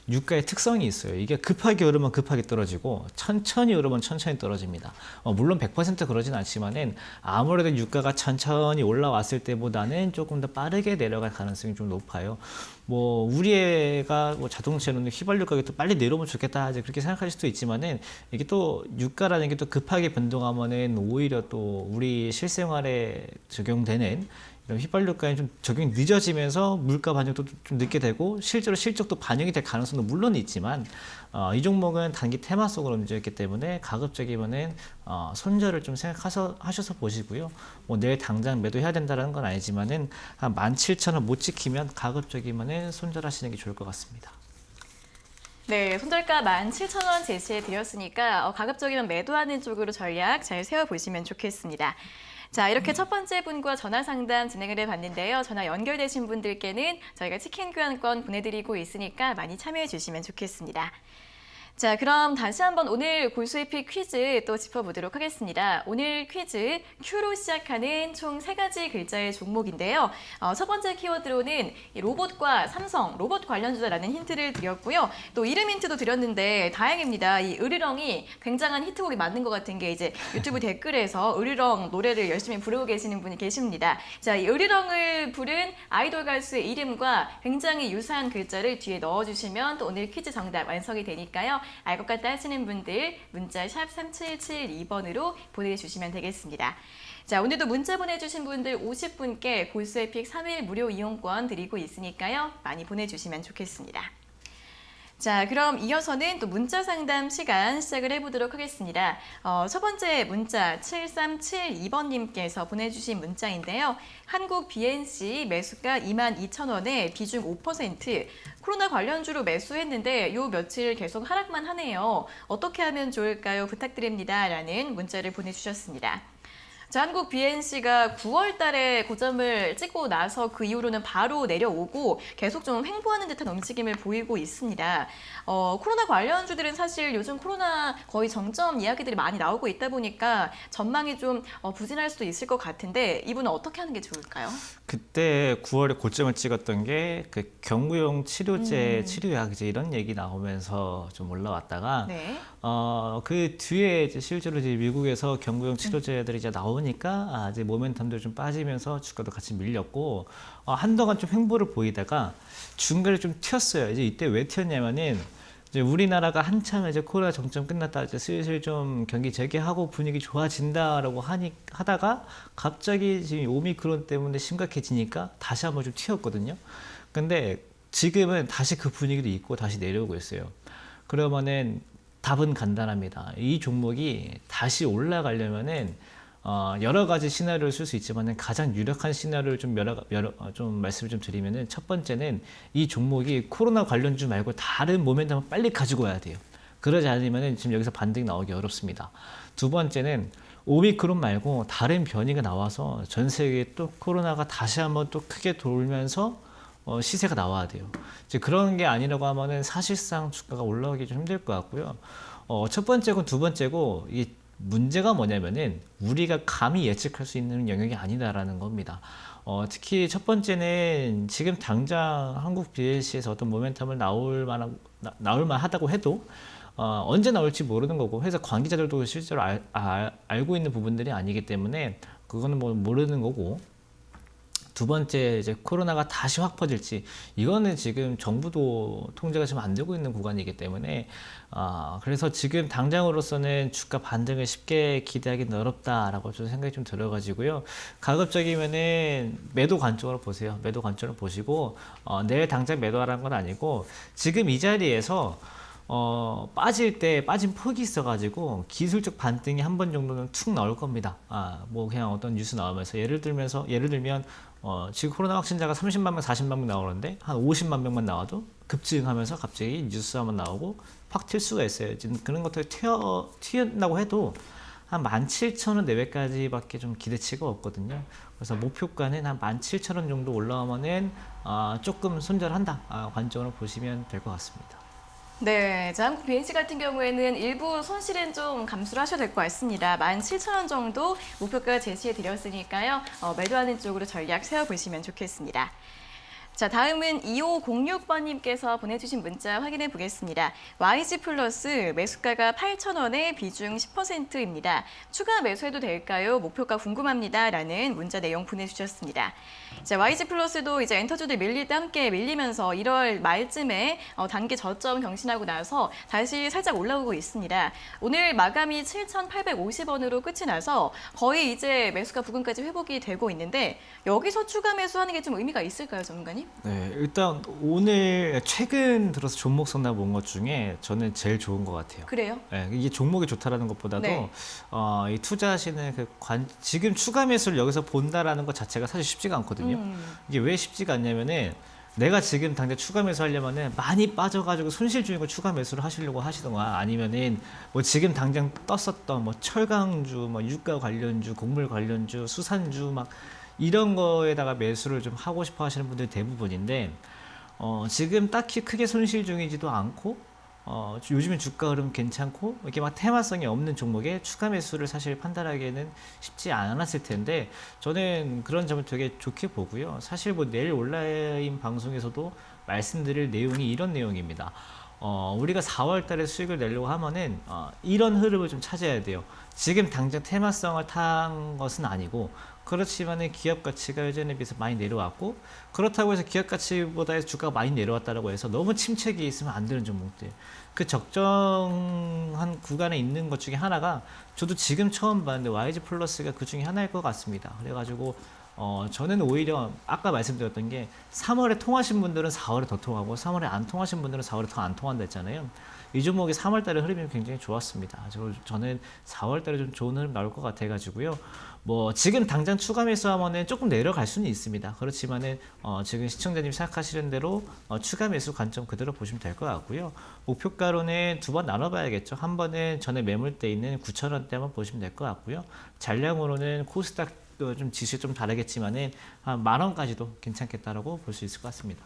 유가의 특성이 있어요. 이게 급하게 오르면 급하게 떨어지고 천천히 오르면 천천히 떨어집니다. 물론 100% 그러진 않지만은 아무래도 유가가 천천히 올라왔을 때보다는 조금 더 빠르게 내려갈 가능성이 좀 높아요. 뭐 우리 애가 뭐 자동차로는 휘발유 가격도 빨리 내려오면 좋겠다, 이제 그렇게 생각할 수도 있지만은, 이게 또 유가라는 게 또 급하게 변동하면은 오히려 또 우리 실생활에 적용되는 이런 휘발유가에 좀 적용이 늦어지면서 물가 반영도 좀 늦게 되고 실제로 실적도 반영이 될 가능성도 물론 있지만, 이 종목은 단기 테마 속으로 움직였기 때문에 가급적이면은 손절을 좀 생각하셔서 보시고요. 뭐 내일 당장 매도해야 된다는 건 아니지만은 한 17,000원 못 지키면 가급적이면은 손절하시는 게 좋을 것 같습니다. 네, 손절가 17,000원 제시해 드렸으니까 가급적이면 매도하는 쪽으로 전략 잘 세워보시면 좋겠습니다. 자, 이렇게 첫 번째 분과 전화 상담 진행을 해봤는데요. 전화 연결되신 분들께는 저희가 치킨 교환권 보내드리고 있으니까 많이 참여해 주시면 좋겠습니다. 자, 그럼 다시 한번 오늘 골수의픽 퀴즈 또 짚어보도록 하겠습니다. 오늘 퀴즈 Q로 시작하는 총 3가지 글자의 종목인데요. 첫 번째 키워드로는 로봇과 삼성, 로봇 관련주다라는 힌트를 드렸고요. 또 이름 힌트도 드렸는데 다행입니다. 이 으르렁이 굉장한 히트곡이 맞는 것 같은 게 이제 유튜브 댓글에서 으르렁 노래를 열심히 부르고 계시는 분이 계십니다. 자, 이 으르렁을 부른 아이돌 가수의 이름과 굉장히 유사한 글자를 뒤에 넣어주시면 또 오늘 퀴즈 정답 완성이 되니까요. 알 것 같다 하시는 분들 문자 샵 3772번으로 보내주시면 되겠습니다. 자, 오늘도 문자 보내주신 분들 50분께 골수의픽 3일 무료 이용권 드리고 있으니까요. 많이 보내주시면 좋겠습니다. 자, 그럼 이어서는 또 문자 상담 시간 시작을 해보도록 하겠습니다. 첫 번째 문자 7372번님께서 보내주신 문자인데요. 한국 BNC 매수가 22,000원에 비중 5%, 코로나 관련주로 매수했는데 요 며칠 계속 하락만 하네요. 어떻게 하면 좋을까요? 부탁드립니다. 라는 문자를 보내주셨습니다. 자, 한국 BNC가 9월 달에 고점을 찍고 나서 그 이후로는 바로 내려오고 계속 좀 횡보하는 듯한 움직임을 보이고 있습니다. 코로나 관련주들은 사실 요즘 코로나 거의 정점 이야기들이 많이 나오고 있다 보니까 전망이 좀 부진할 수도 있을 것 같은데 이분은 어떻게 하는 게 좋을까요? 그때 9월에 고점을 찍었던 게 그 경구용 치료제, 치료약제 이런 얘기 나오면서 좀 올라왔다가 네. 그 뒤에 이제 실제로 이제 미국에서 경구용 치료제들이 이제 나오니까 이제 모멘텀도 좀 빠지면서 주가도 같이 밀렸고 한동안 좀 횡보를 보이다가 중간에 좀 튀었어요. 이제 이때 왜 튀었냐면은 이제 우리나라가 한참 이제 코로나 정점 끝났다, 이제 슬슬 좀 경기 재개하고 분위기 좋아진다라고 하다가 갑자기 지금 오미크론 때문에 심각해지니까 다시 한번 좀 튀었거든요. 근데 지금은 다시 그 분위기도 있고 다시 내려오고 있어요. 그러면은 답은 간단합니다. 이 종목이 다시 올라가려면은 여러 가지 시나리오를 쓸 수 있지만 가장 유력한 시나리오를 좀 말씀을 좀 드리면은, 첫 번째는 이 종목이 코로나 관련주 말고 다른 모멘텀을 빨리 가지고 와야 돼요. 그러지 않으면 지금 여기서 반등이 나오기 어렵습니다. 두 번째는 오미크론 말고 다른 변이가 나와서 전 세계에 또 코로나가 다시 한번 또 크게 돌면서 시세가 나와야 돼요. 이제 그런 게 아니라고 하면은 사실상 주가가 올라오기 좀 힘들 것 같고요. 첫 번째고 두 번째고, 이 문제가 뭐냐면은 우리가 감히 예측할 수 있는 영역이 아니다라는 겁니다. 특히 첫 번째는 지금 당장 한국 BLC에서 어떤 모멘텀을 나올 만하다고 해도 언제 나올지 모르는 거고 회사 관계자들도 실제로 알고 있는 부분들이 아니기 때문에 그거는 뭐 모르는 거고. 두 번째 이제 코로나가 다시 확 퍼질지 이거는 지금 정부도 통제가 지금 안 되고 있는 구간이기 때문에 그래서 지금 당장으로서는 주가 반등을 쉽게 기대하기는 어렵다라고 좀 생각이 좀 들어가지고요. 가급적이면은 매도 관점으로 보세요. 매도 관점으로 보시고 내일 당장 매도하라는 건 아니고 지금 이 자리에서 빠질 때 빠진 폭이 있어가지고 기술적 반등이 한 번 정도는 툭 나올 겁니다. 뭐 그냥 어떤 뉴스 나오면서 예를 들면 지금 코로나 확진자가 30만 명, 40만 명 나오는데 한 50만 명만 나와도 급증하면서 갑자기 뉴스 한번 나오고 팍 튈 수가 있어요. 지금 그런 것들이 튀어나고 해도 한 17,000원 내외까지밖에 좀 기대치가 없거든요. 그래서 목표가는 한 17,000원 정도 올라오면은 조금 손절한다 관점으로 보시면 될 것 같습니다. 네, 자, 한국 BNC 같은 경우에는 일부 손실은 좀 감수를 하셔야 될 것 같습니다. 17,000원 정도 목표가 제시해 드렸으니까요. 매도하는 쪽으로 전략 세워보시면 좋겠습니다. 자, 다음은 2506번님께서 보내주신 문자 확인해 보겠습니다. YG 플러스 매수가가 8,000원에 비중 10%입니다. 추가 매수해도 될까요? 목표가 궁금합니다. 라는 문자 내용 보내주셨습니다. 자, YG 플러스도 이제 엔터주들 밀릴 때 함께 밀리면서 1월 말쯤에 단기 저점 경신하고 나서 다시 살짝 올라오고 있습니다. 오늘 마감이 7,850원으로 끝이 나서 거의 이제 매수가 부근까지 회복이 되고 있는데 여기서 추가 매수하는 게 좀 의미가 있을까요, 전문가님? 네, 일단 오늘 최근 들어서 종목 선나 본 것 중에 저는 제일 좋은 것 같아요. 그래요? 네, 이게 종목이 좋다라는 것보다도 네. 이 투자하시는 지금 추가 매수를 여기서 본다라는 것 자체가 사실 쉽지가 않거든요. 이게 왜 쉽지가 않냐면은 내가 지금 당장 추가 매수 하려면은 많이 빠져가지고 손실 중인 거 추가 매수를 하시려고 하시던가 아니면은 뭐 지금 당장 떴었던 뭐 철강주, 뭐 유가 관련주, 곡물 관련주, 수산주 막 이런 거에다가 매수를 좀 하고 싶어 하시는 분들이 대부분인데 지금 딱히 크게 손실 중이지도 않고 요즘엔 주가 흐름 괜찮고 이렇게 막 테마성이 없는 종목에 추가 매수를 사실 판단하기에는 쉽지 않았을 텐데 저는 그런 점을 되게 좋게 보고요. 사실 뭐 내일 온라인 방송에서도 말씀드릴 내용이 이런 내용입니다. 우리가 4월 달에 수익을 내려고 하면은 이런 흐름을 좀 찾아야 돼요. 지금 당장 테마성을 탄 것은 아니고 그렇지만은 기업 가치가 예전에 비해서 많이 내려왔고 그렇다고 해서 기업 가치보다 주가가 많이 내려왔다고 해서 너무 침체기에 있으면 안 되는 종목들 그 적정한 구간에 있는 것 중에 하나가 저도 지금 처음 봤는데 YG 플러스가 그 중에 하나일 것 같습니다. 그래가지고 저는 오히려 아까 말씀드렸던 게 3월에 통하신 분들은 4월에 더 통하고 3월에 안 통하신 분들은 4월에 더 안 통한다 했잖아요. 이 종목이 3월 달에 흐름이 굉장히 좋았습니다. 저는 4월 달에 좀 좋은 흐름 나올 것 같아가지고요. 뭐 지금 당장 추가 매수하면은 조금 내려갈 수는 있습니다. 그렇지만은 지금 시청자님 생각하시는 대로 추가 매수 관점 그대로 보시면 될 것 같고요. 목표가로는 두 번 나눠봐야겠죠. 한 번은 전에 매물대 있는 9,000원대 한번 보시면 될 것 같고요. 잔량으로는 코스닥 좀 지수 좀 다르겠지만은 한 10,000원까지도 괜찮겠다라고 볼 수 있을 것 같습니다.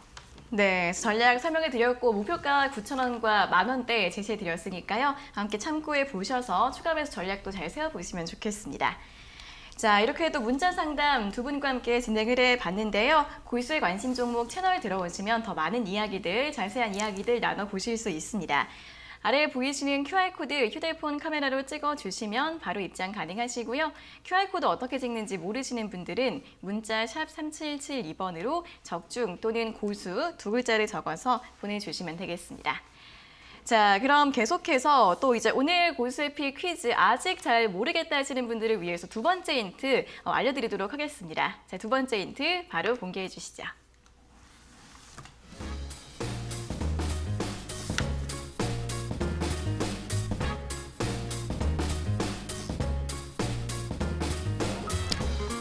네, 전략 설명해 드렸고 목표가 9,000원과 10,000원대 제시해 드렸으니까요. 함께 참고해 보셔서 추가 매수 전략도 잘 세워 보시면 좋겠습니다. 자, 이렇게 또 문자 상담 두 분과 함께 진행을 해 봤는데요. 골수에 관심 종목 채널 들어오시면 더 많은 이야기들, 자세한 이야기들 나눠 보실 수 있습니다. 아래에 보이시는 QR코드 휴대폰 카메라로 찍어주시면 바로 입장 가능하시고요. QR코드 어떻게 찍는지 모르시는 분들은 문자 샵 3772번으로 적중 또는 고수 두 글자를 적어서 보내주시면 되겠습니다. 자, 그럼 계속해서 또 이제 오늘 고수의 픽 퀴즈 아직 잘 모르겠다 하시는 분들을 위해서 두 번째 힌트 알려드리도록 하겠습니다. 자, 두 번째 힌트 바로 공개해 주시죠.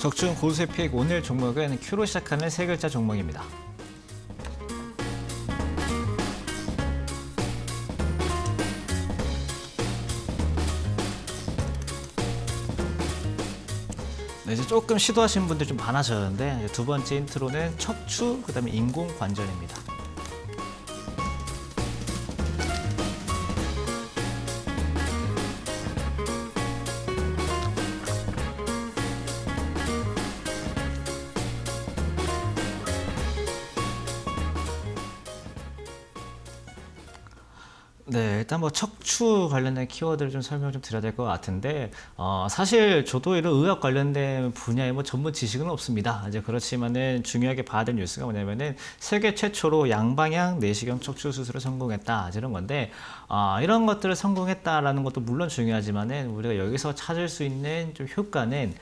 적중 고수의 픽 오늘 종목은 Q로 시작하는 세 글자 종목입니다. 네, 이제 조금 시도하시는 분들 좀 많아졌는데 두 번째 힌트로는 척추, 그다음에 인공관절입니다. 네, 일단 뭐 척추 관련된 키워드를 좀 설명 좀 드려야 될 것 같은데, 사실 저도 이런 의학 관련된 분야에 뭐 전문 지식은 없습니다. 이제 그렇지만은 중요하게 봐야 될 뉴스가 뭐냐면은 세계 최초로 양방향 내시경 척추 수술을 성공했다 이런 건데, 이런 것들을 성공했다라는 것도 물론 중요하지만은 우리가 여기서 찾을 수 있는 좀 효과는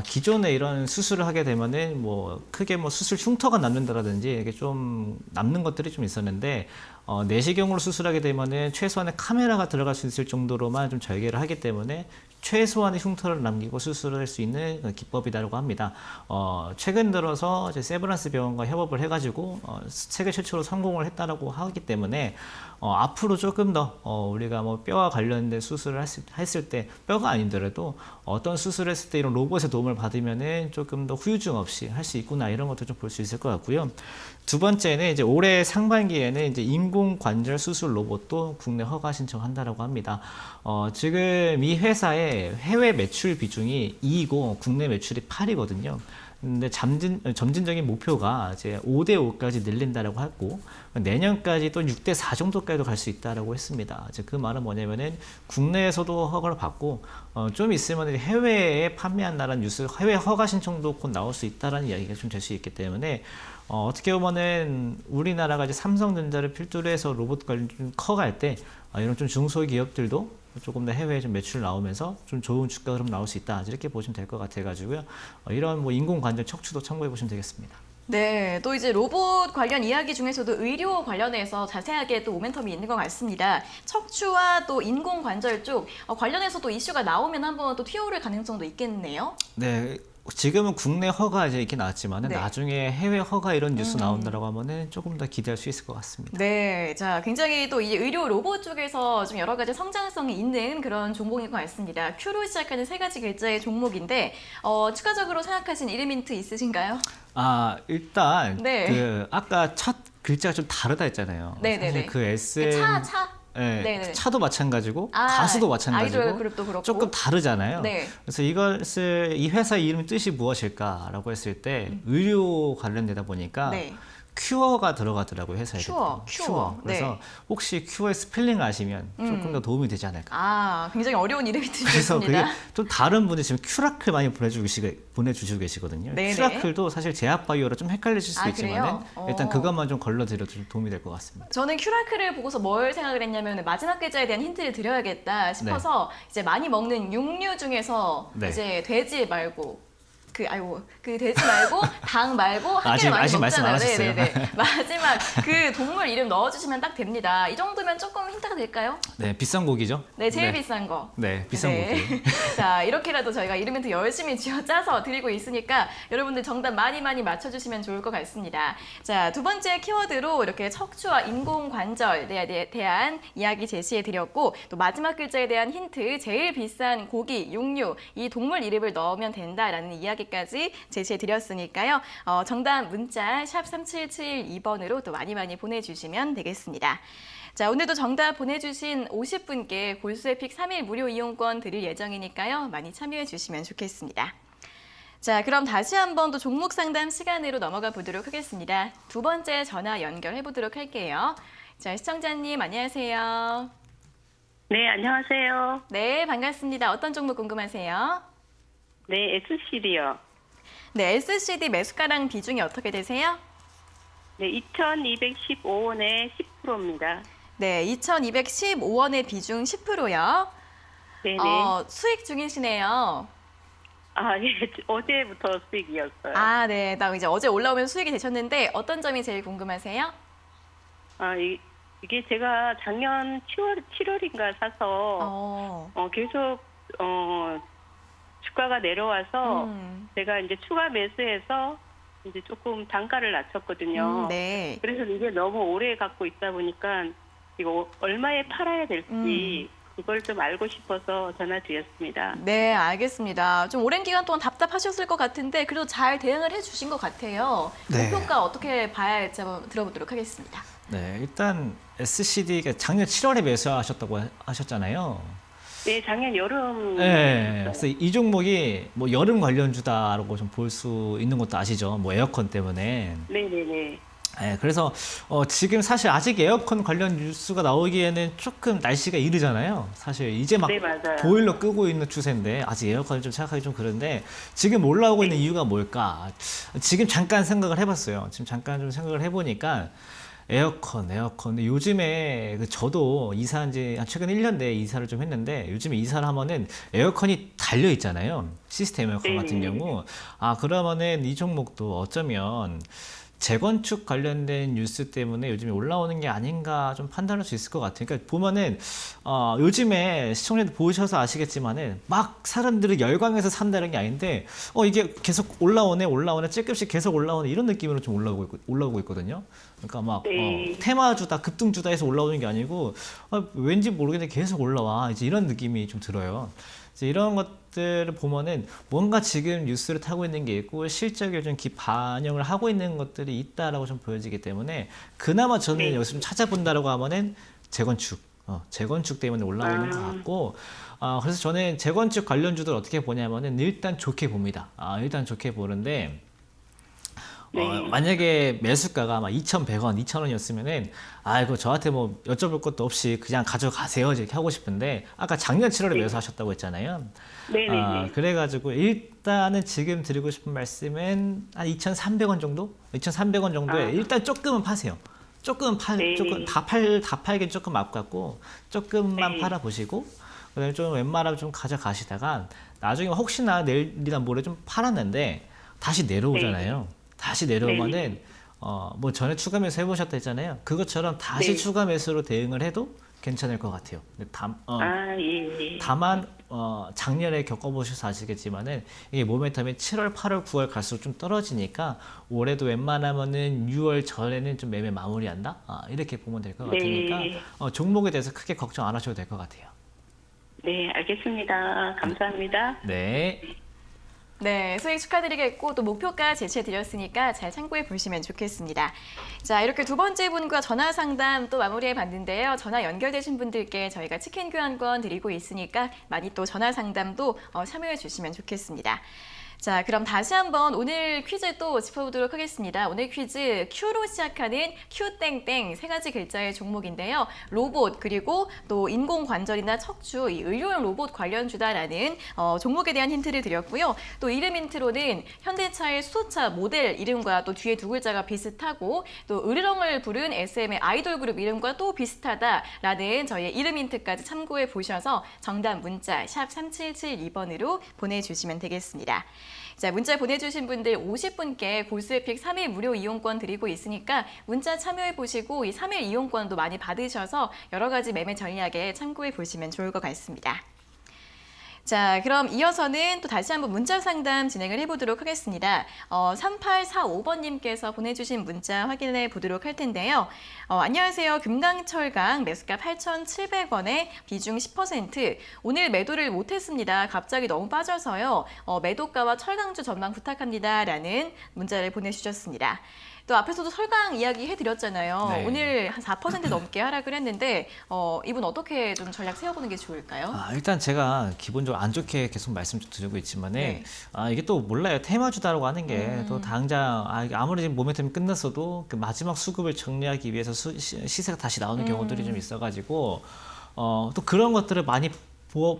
기존에 이런 수술을 하게 되면은 뭐 크게 뭐 수술 흉터가 남는다라든지 이게 좀 남는 것들이 좀 있었는데, 내시경으로 수술하게 되면은 최소한의 카메라가 들어갈 수 있을 정도로만 좀 절개를 하기 때문에 최소한의 흉터를 남기고 수술을 할 수 있는 기법이라고 합니다. 최근 들어서 이제 세브란스 병원과 협업을 해가지고 세계 최초로 성공을 했다라고 하기 때문에 앞으로 조금 더 우리가 뭐 뼈와 관련된 수술을 했을 때 뼈가 아니더라도 어떤 수술을 했을 때 이런 로봇의 도움을 받으면은 조금 더 후유증 없이 할 수 있구나 이런 것도 좀 볼 수 있을 것 같고요. 두 번째는 이제 올해 상반기에는 이제 인공 관절 수술 로봇도 국내 허가 신청한다라고 합니다. 지금 이 회사의 해외 매출 비중이 2이고 국내 매출이 8이거든요. 근데 점진적인 목표가 이제 5대 5까지 늘린다라고 했고 내년까지 또 6대 4 정도까지도 갈 수 있다라고 했습니다. 이제 그 말은 뭐냐면은 국내에서도 허가를 받고 좀 있으면 해외에 판매한다는 뉴스, 해외 허가 신청도 곧 나올 수 있다라는 이야기가 좀 될 수 있기 때문에 어떻게 보면은 우리나라가 이제 삼성전자를 필두로 해서 로봇 관련 좀 커갈 때 이런 좀 중소기업들도 조금 더 해외에 좀 매출 나오면서 좀 좋은 주가 흐름 나올 수 있다 이렇게 보시면 될 것 같아가지고요. 이런 뭐 인공관절 척추도 참고해 보시면 되겠습니다. 네, 또 이제 로봇 관련 이야기 중에서도 의료 관련해서 자세하게 또 모멘텀이 있는 것 같습니다. 척추와 또 인공관절 쪽 관련해서 또 이슈가 나오면 한번 또 튀어오를 가능성도 있겠네요. 네. 지금은 국내 허가 이제 이렇게 나왔지만은 네. 나중에 해외 허가 이런 뉴스 나온다라고 하면은 조금 더 기대할 수 있을 것 같습니다. 네, 자 굉장히 또 이 의료 로봇 쪽에서 좀 여러 가지 성장성이 있는 그런 종목인 것 같습니다. Q로 시작하는 세 가지 글자의 종목인데 추가적으로 생각하신 이름 힌트 있으신가요? 일단 네. 그 아까 첫 글자가 좀 다르다 했잖아요. 네네네. 사실 그 SM 차? 네, 네네. 차도 마찬가지고 가수도 마찬가지고 아이돌 그룹도 그렇고. 조금 다르잖아요. 네. 그래서 이 회사 이름 뜻이 무엇일까라고 했을 때 의료 관련되다 보니까 네. 큐어가 들어가더라고요, 회사에. 큐어. 그래서 네. 혹시 큐어의 스펠링을 아시면 조금 더 도움이 되지 않을까. 굉장히 어려운 이름이 그래서 그게 드셨습니다. 좀 다른 분이 지금 큐라클 많이 보내주시고 계시거든요. 네네. 큐라클도 사실 제약바이오라 좀 헷갈리실 수도 있지만 그래요? 일단 그것만 좀 걸러드려도 좀 도움이 될 것 같습니다. 저는 큐라클을 보고서 뭘 생각을 했냐면 마지막 글자에 대한 힌트를 드려야겠다 싶어서 이제 많이 먹는 육류 중에서 네. 이제 돼지 말고 그 돼지 말고 닭 말고 한 개를 많이 아직 말씀 안 먹잖아요. 하셨어요. 네네네. 마지막 그 동물 이름 넣어주시면 딱 됩니다. 이 정도면 조금 힌트가 될까요? 네, 비싼 고기죠? 네, 제일 비싼 거. 네, 비싼 고기. 자, 이렇게라도 저희가 이름 힌트 열심히 쥐어짜서 드리고 있으니까 여러분들 정답 많이 맞춰주시면 좋을 것 같습니다. 자, 두 번째 키워드로 이렇게 척추와 인공관절에 대한 이야기 제시해드렸고 또 마지막 글자에 대한 힌트, 제일 비싼 고기, 육류, 이 동물 이름을 넣으면 된다라는 이야기까지 제시해드렸으니까요. 정답 문자 샵 3772번으로 또 많이 보내주시면 되겠습니다. 자, 오늘도 정답 보내주신 50분께 골수에픽 3일 무료 이용권 드릴 예정이니까요. 많이 참여해 주시면 좋겠습니다. 자, 그럼 다시 한번 또 종목 상담 시간으로 넘어가 보도록 하겠습니다. 두 번째 전화 연결해 보도록 할게요. 자, 시청자님 안녕하세요. 네, 안녕하세요. 네, 반갑습니다. 어떤 종목 궁금하세요? 네, SCD요. 네, SCD 매수가랑 비중이 어떻게 되세요? 네, 2,215원에 10%입니다. 네, 2,215원의 비중 10%요. 네네. 수익 중이시네요. 예, 어제부터 수익이었어요. 네. 나 이제 어제 올라오면 수익이 되셨는데 어떤 점이 제일 궁금하세요? 이게 제가 작년 7월인가 사서 계속 주가가 내려와서 제가 이제 추가 매수해서 이제 조금 단가를 낮췄거든요. 네. 그래서 이게 너무 오래 갖고 있다 보니까 이거 얼마에 팔아야 될지 그걸 좀 알고 싶어서 전화드렸습니다. 네, 알겠습니다. 좀 오랜 기간 동안 답답하셨을 것 같은데 그래도 잘 대응을 해주신 것 같아요. 네. 목표가 어떻게 봐야 할지 한번 들어보도록 하겠습니다. 네, 일단 SCD가 작년 7월에 매수하셨다고 하셨잖아요. 네, 작년 여름. 네, 그래서 이 종목이 뭐 여름 관련주다라고 좀 볼 수 있는 것도 아시죠? 뭐 에어컨 때문에. 네네네. 그래서 지금 사실 아직 에어컨 관련 뉴스가 나오기에는 조금 날씨가 이르잖아요. 사실 이제 막 네, 맞아요. 보일러 끄고 있는 추세인데 아직 에어컨을 좀 생각하기 좀 그런데 지금 올라오고 있는 이유가 뭘까? 지금 잠깐 생각을 해봤어요. 지금 잠깐 좀 생각을 해보니까 에어컨. 근데 요즘에 저도 이사한 지 최근 1년 내에 이사를 좀 했는데 요즘에 이사를 하면은 에어컨이 달려 있잖아요. 시스템 에어컨 같은 네. 경우. 그러면은 이 종목도 어쩌면 재건축 관련된 뉴스 때문에 요즘에 올라오는 게 아닌가 좀 판단할 수 있을 것 같아요. 그러니까 보면은 요즘에 시청자들 보셔서 아시겠지만은 막 사람들이 열광해서 산다는 게 아닌데 이게 계속 올라오네 조금씩 계속 올라오네 이런 느낌으로 좀 올라오고 있거든요. 그러니까 막 네. 테마주다 급등주다 해서 올라오는 게 아니고 왠지 모르겠는데 계속 올라와 이제 이런 느낌이 좀 들어요. 이제 이런 것들을 보면은 뭔가 지금 뉴스를 타고 있는 게 있고 실적을 좀 반영을 하고 있는 것들이 있다라고 좀 보여지기 때문에 그나마 저는 네. 여기서 좀 찾아본다라고 하면은 재건축 때문에 올라오는 것 같고 그래서 저는 재건축 관련주들 어떻게 보냐면은 일단 좋게 봅니다. 일단 좋게 보는데 네. 만약에 매수가가 막 2,100원, 2,000원이었으면은 이거 저한테 뭐 여쭤볼 것도 없이 그냥 가져가세요 이렇게 하고 싶은데 아까 작년 7월에 매수하셨다고 했잖아요. 네네네. 그래가지고 일단은 지금 드리고 싶은 말씀은 한 2,300원 정도? 2,300원 정도에 일단 조금은 파세요. 조금 네. 조금 다 팔긴 조금 아깝고 조금만 네. 팔아보시고 그다음에 좀 웬만하면 좀 가져가시다가 나중에 혹시나 내일이나 모레 좀 팔았는데 다시 내려오잖아요. 다시 내려오면은 뭐 전에 추가 매수 해보셨다 했잖아요. 그것처럼 다시 네. 추가 매수로 대응을 해도 괜찮을 것 같아요. 근데 예. 다만 작년에 겪어보셔서 아시겠지만은 이게 모멘텀이 7월, 8월, 9월 갈수록 좀 떨어지니까 올해도 웬만하면은 6월 전에는 좀 매매 마무리한다. 이렇게 보면 될 것 같으니까 네. 종목에 대해서 크게 걱정 안 하셔도 될 것 같아요. 네, 알겠습니다. 감사합니다. 네. 네, 수익 축하드리겠고 또 목표가 제시해드렸으니까 잘 참고해 보시면 좋겠습니다. 자, 이렇게 두 번째 분과 전화 상담 또 마무리해 봤는데요. 전화 연결되신 분들께 저희가 치킨 교환권 드리고 있으니까 많이 또 전화 상담도 참여해 주시면 좋겠습니다. 자, 그럼 다시 한번 오늘 퀴즈 또 짚어보도록 하겠습니다. 오늘 퀴즈 Q로 시작하는 Q땡땡 세 가지 글자의 종목인데요. 로봇 그리고 또 인공관절이나 척추, 이 의료용 로봇 관련주다라는 종목에 대한 힌트를 드렸고요. 또 이름 힌트로는 현대차의 수소차 모델 이름과 또 뒤에 두 글자가 비슷하고 또 으르렁을 부른 SM의 아이돌 그룹 이름과 또 비슷하다라는 저희의 이름 힌트까지 참고해 보셔서 정답 문자 샵 3772번으로 보내주시면 되겠습니다. 자, 문자 보내주신 분들 50분께 골수에픽 3일 무료 이용권 드리고 있으니까 문자 참여해 보시고 이 3일 이용권도 많이 받으셔서 여러 가지 매매 전략에 참고해 보시면 좋을 것 같습니다. 자, 그럼 이어서는 또 다시 한번 문자 상담 진행을 해보도록 하겠습니다. 3845번님께서 보내주신 문자 확인해 보도록 할 텐데요. 안녕하세요. 금강철강 매수가 8,700원에 비중 10%. 오늘 매도를 못했습니다. 갑자기 너무 빠져서요. 매도가와 철강주 전망 부탁합니다. 라는 문자를 보내주셨습니다. 또 앞에서도 철강 이야기 해드렸잖아요. 네. 오늘 한 4% 넘게 하락을 했는데 이분 어떻게 좀 전략 세워보는 게 좋을까요? 일단 제가 기본적으로 안 좋게 계속 말씀 좀 드리고 있지만은 네. 이게 또 몰라요. 테마주다라고 하는 게 또 당장 이게 아무리 지금 모멘텀이 끝났어도 그 마지막 수급을 정리하기 위해서 시세가 다시 나오는 경우들이 좀 있어가지고 또 그런 것들을 많이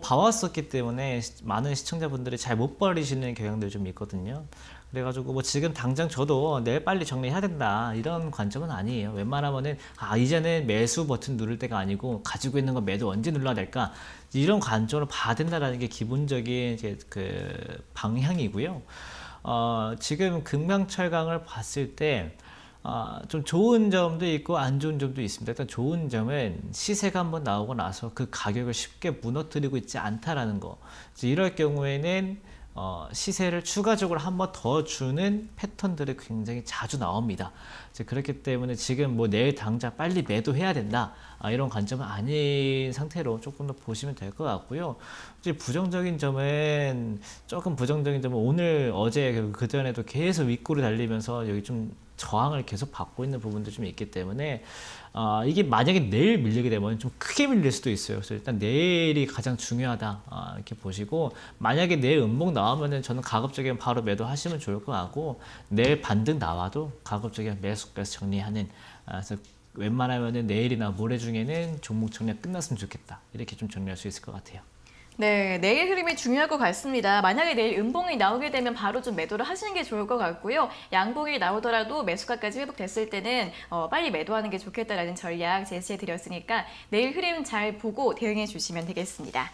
봐왔었기 때문에 많은 시청자분들이 잘 못 버리시는 경향들이 좀 있거든요. 그래가지고 뭐 지금 당장 저도 내일 빨리 정리해야 된다 이런 관점은 아니에요. 웬만하면은 이제는 매수 버튼 누를 때가 아니고 가지고 있는 거 매도 언제 눌러야 될까 이런 관점으로 봐야 된다라는 게 기본적인 이제 그 방향이고요. 지금 금강철강을 봤을 때 좀 좋은 점도 있고 안 좋은 점도 있습니다. 일단 좋은 점은 시세가 한번 나오고 나서 그 가격을 쉽게 무너뜨리고 있지 않다라는 거. 이럴 경우에는 시세를 추가적으로 한 번 더 주는 패턴들이 굉장히 자주 나옵니다. 그렇기 때문에 지금 뭐 내일 당장 빨리 매도해야 된다 이런 관점은 아닌 상태로 조금 더 보시면 될 것 같고요. 이제 부정적인 점은 오늘 어제 그전에도 계속 윗골을 달리면서 여기 좀 저항을 계속 받고 있는 부분도 좀 있기 때문에 이게 만약에 내일 밀리게 되면 좀 크게 밀릴 수도 있어요. 그래서 일단 내일이 가장 중요하다 이렇게 보시고, 만약에 내일 음봉 나오면은 저는 가급적이면 바로 매도하시면 좋을 것 같고, 내일 반등 나와도 가급적이면 매수가에서 정리하는, 그래서 웬만하면은 내일이나 모레 중에는 종목 정리가 끝났으면 좋겠다, 이렇게 좀 정리할 수 있을 것 같아요. 네, 내일 흐름이 중요할 것 같습니다. 만약에 내일 음봉이 나오게 되면 바로 좀 매도를 하시는 게 좋을 것 같고요. 양봉이 나오더라도 매수가까지 회복됐을 때는 빨리 매도하는 게 좋겠다라는 전략 제시해 드렸으니까 내일 흐름 잘 보고 대응해 주시면 되겠습니다.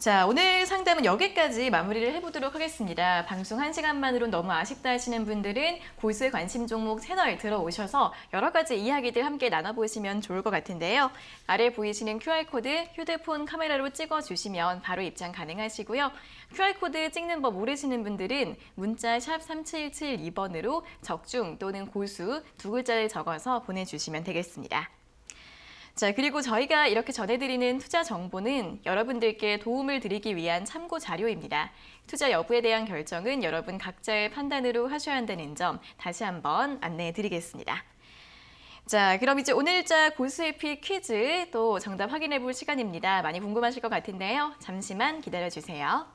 자, 오늘 상담은 여기까지 마무리를 해보도록 하겠습니다. 방송 1시간만으로 너무 아쉽다 하시는 분들은 고수의 관심 종목 채널 들어오셔서 여러 가지 이야기들 함께 나눠보시면 좋을 것 같은데요. 아래 보이시는 QR코드 휴대폰 카메라로 찍어주시면 바로 입장 가능하시고요. QR코드 찍는 법 모르시는 분들은 문자 샵 3772번으로 적중 또는 고수 두 글자를 적어서 보내주시면 되겠습니다. 자, 그리고 저희가 이렇게 전해드리는 투자 정보는 여러분들께 도움을 드리기 위한 참고 자료입니다. 투자 여부에 대한 결정은 여러분 각자의 판단으로 하셔야 한다는 점 다시 한번 안내해 드리겠습니다. 자, 그럼 이제 오늘자 고수해피 퀴즈 또 정답 확인해 볼 시간입니다. 많이 궁금하실 것 같은데요. 잠시만 기다려 주세요.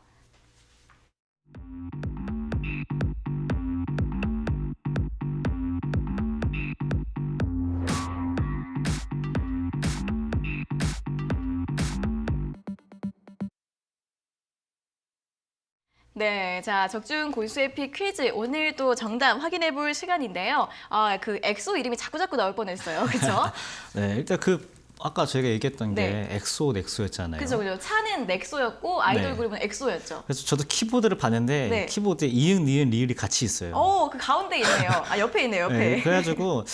네, 자, 적중 고수해피 퀴즈 오늘도 정답 확인해 볼 시간인데요. 그 엑소 이름이 자꾸 나올 뻔했어요. 그렇죠? 네, 일단 아까 저희가 얘기했던 게 네. 엑소, 넥소였잖아요. 그죠. 차는 넥소였고 아이돌 네. 그룹은 엑소였죠. 그래서 저도 키보드를 봤는데 네. 키보드에 이응, 니은, 리을이 같이 있어요. 그 가운데 있네요. 옆에 있네요, 옆에. 네, 그래가지고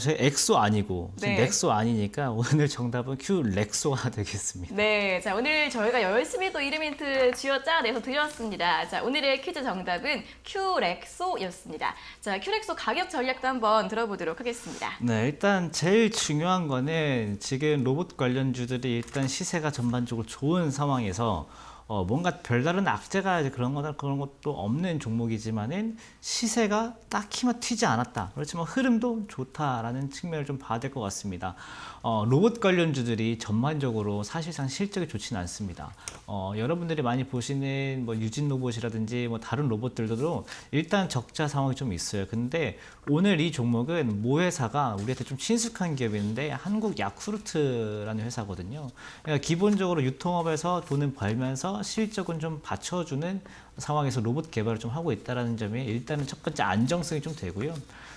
제 엑소 아니고 네. 넥소 아니니까 오늘 정답은 큐 렉소가 되겠습니다. 네, 자, 오늘 저희가 열심히 또 이름 힌트 쥐어짜내서 드렸습니다. 자, 오늘의 퀴즈 정답은 큐렉소였습니다. 자, 큐렉소 가격 전략도 한번 들어보도록 하겠습니다. 네, 일단 제일 중요한 거는 지금 로봇 관련주들이 일단 시세가 전반적으로 좋은 상황에서 뭔가 별다른 악재가 그런 것도 없는 종목이지만은 시세가 딱히만 튀지 않았다. 그렇지만 흐름도 좋다라는 측면을 좀 봐야 될 것 같습니다. 로봇 관련주들이 전반적으로 사실상 실적이 좋지는 않습니다. 여러분들이 많이 보시는 뭐 유진 로봇이라든지 뭐 다른 로봇들도 일단 적자 상황이 좀 있어요. 근데 오늘 이 종목은 모 회사가 우리한테 좀 친숙한 기업인데 한국 야쿠르트라는 회사거든요. 그러니까 기본적으로 유통업에서 돈을 벌면서 실적은 좀 받쳐주는 상황에서 로봇 개발을 좀 하고 있다는 점이 일단은 첫 번째 안정성이 좀 되고요.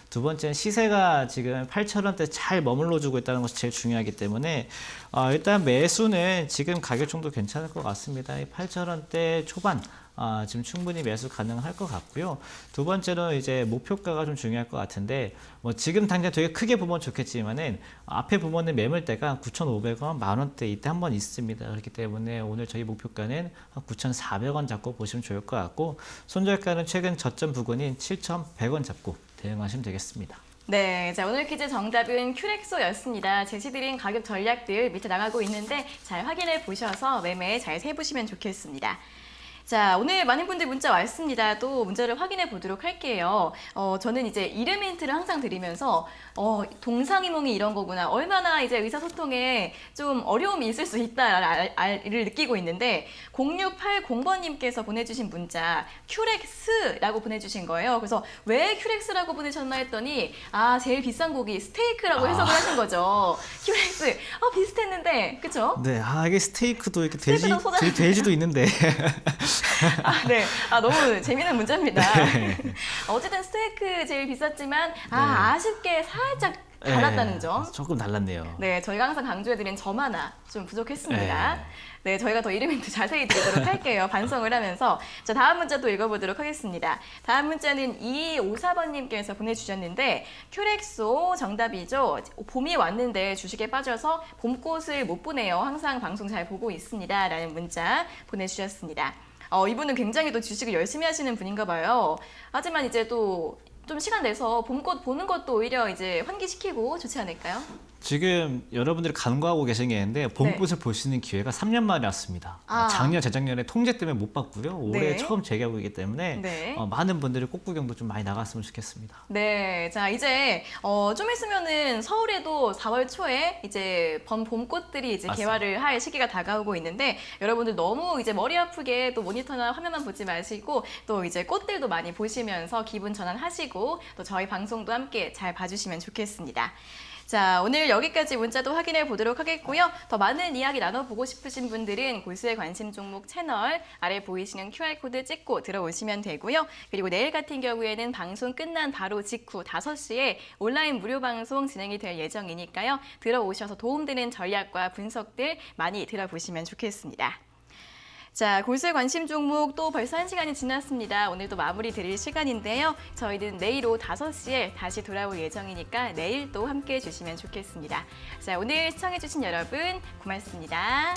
두 번째는 시세가 지금 8,000원대 잘 머물러주고 있다는 것이 제일 중요하기 때문에 일단 매수는 지금 가격 정도 괜찮을 것 같습니다. 8,000원대 초반 지금 충분히 매수 가능할 것 같고요. 두 번째는 이제 목표가가 좀 중요할 것 같은데 뭐 지금 당장 되게 크게 보면 좋겠지만은 앞에 보면은 매물대가 9,500원, 만원대 이때 한번 있습니다. 그렇기 때문에 오늘 저희 목표가는 9,400원 잡고 보시면 좋을 것 같고 손절가는 최근 저점 부근인 7,100원 잡고 대응하시면 되겠습니다. 네, 자, 오늘 퀴즈 정답은 큐렉소였습니다. 제시드린 가격 전략들 밑에 나가고 있는데 잘 확인해 보셔서 매매 잘 세보시면 좋겠습니다. 자, 오늘 많은 분들 문자 왔습니다. 또 문자를 확인해 보도록 할게요. 저는 이제 이름 힌트를 항상 드리면서 동상이몽이 이런 거구나. 얼마나 이제 의사소통에 좀 어려움이 있을 수 있다를 느끼고 있는데 0680번님께서 보내주신 문자 큐렉스라고 보내주신 거예요. 그래서 왜 큐렉스라고 보내셨나 했더니 제일 비싼 고기 스테이크라고 해석을 하신 거죠. 큐렉스. 비슷했는데 그쵸? 네, 이게 스테이크도 이렇게 스테이크도 돼지도 있는데. 네. 너무 재미있는 문자입니다. 네. 어쨌든 스테이크 제일 비쌌지만 아쉽게 살짝 달랐다는 점. 조금 달랐네요. 네, 저희가 항상 강조해드린 점 하나 좀 부족했습니다. 네, 저희가 더 이름 힌트 자세히 드리도록 할게요. 반성을 하면서. 자, 다음 문자 또 읽어보도록 하겠습니다. 다음 문자는 2254번님께서 보내주셨는데 큐렉소 정답이죠. 봄이 왔는데 주식에 빠져서 봄꽃을 못 보네요. 항상 방송 잘 보고 있습니다. 라는 문자 보내주셨습니다. 이분은 굉장히 또 주식을 열심히 하시는 분인가 봐요. 하지만 이제 또 좀 시간 내서 봄꽃 보는 것도 오히려 이제 환기시키고 좋지 않을까요? 지금 여러분들이 간과하고 계신 게 있는데 봄꽃을 볼 수 있는 기회가 3년 만에 왔습니다. 아. 작년, 재작년에 통제 때문에 못 봤고요. 올해 네. 처음 재개하고 있기 때문에 네. 많은 분들이 꽃 구경도 좀 많이 나갔으면 좋겠습니다. 네, 자 이제 좀 있으면은 서울에도 4월 초에 이제 봄꽃들이 이제 맞습니다. 개화를 할 시기가 다가오고 있는데 여러분들 너무 이제 머리 아프게 또 모니터나 화면만 보지 마시고 또 이제 꽃들도 많이 보시면서 기분 전환하시고 또 저희 방송도 함께 잘 봐주시면 좋겠습니다. 자, 오늘 여기까지 문자도 확인해 보도록 하겠고요. 더 많은 이야기 나눠보고 싶으신 분들은 골수의 관심 종목 채널 아래 보이시는 QR코드 찍고 들어오시면 되고요. 그리고 내일 같은 경우에는 방송 끝난 바로 직후 5시에 온라인 무료 방송 진행이 될 예정이니까요. 들어오셔서 도움되는 전략과 분석들 많이 들어보시면 좋겠습니다. 자, 골수의 관심 종목 또 벌써 1시간이 지났습니다. 오늘도 마무리 드릴 시간인데요. 저희는 내일 오후 5시에 다시 돌아올 예정이니까 내일 또 함께해 주시면 좋겠습니다. 자, 오늘 시청해 주신 여러분 고맙습니다.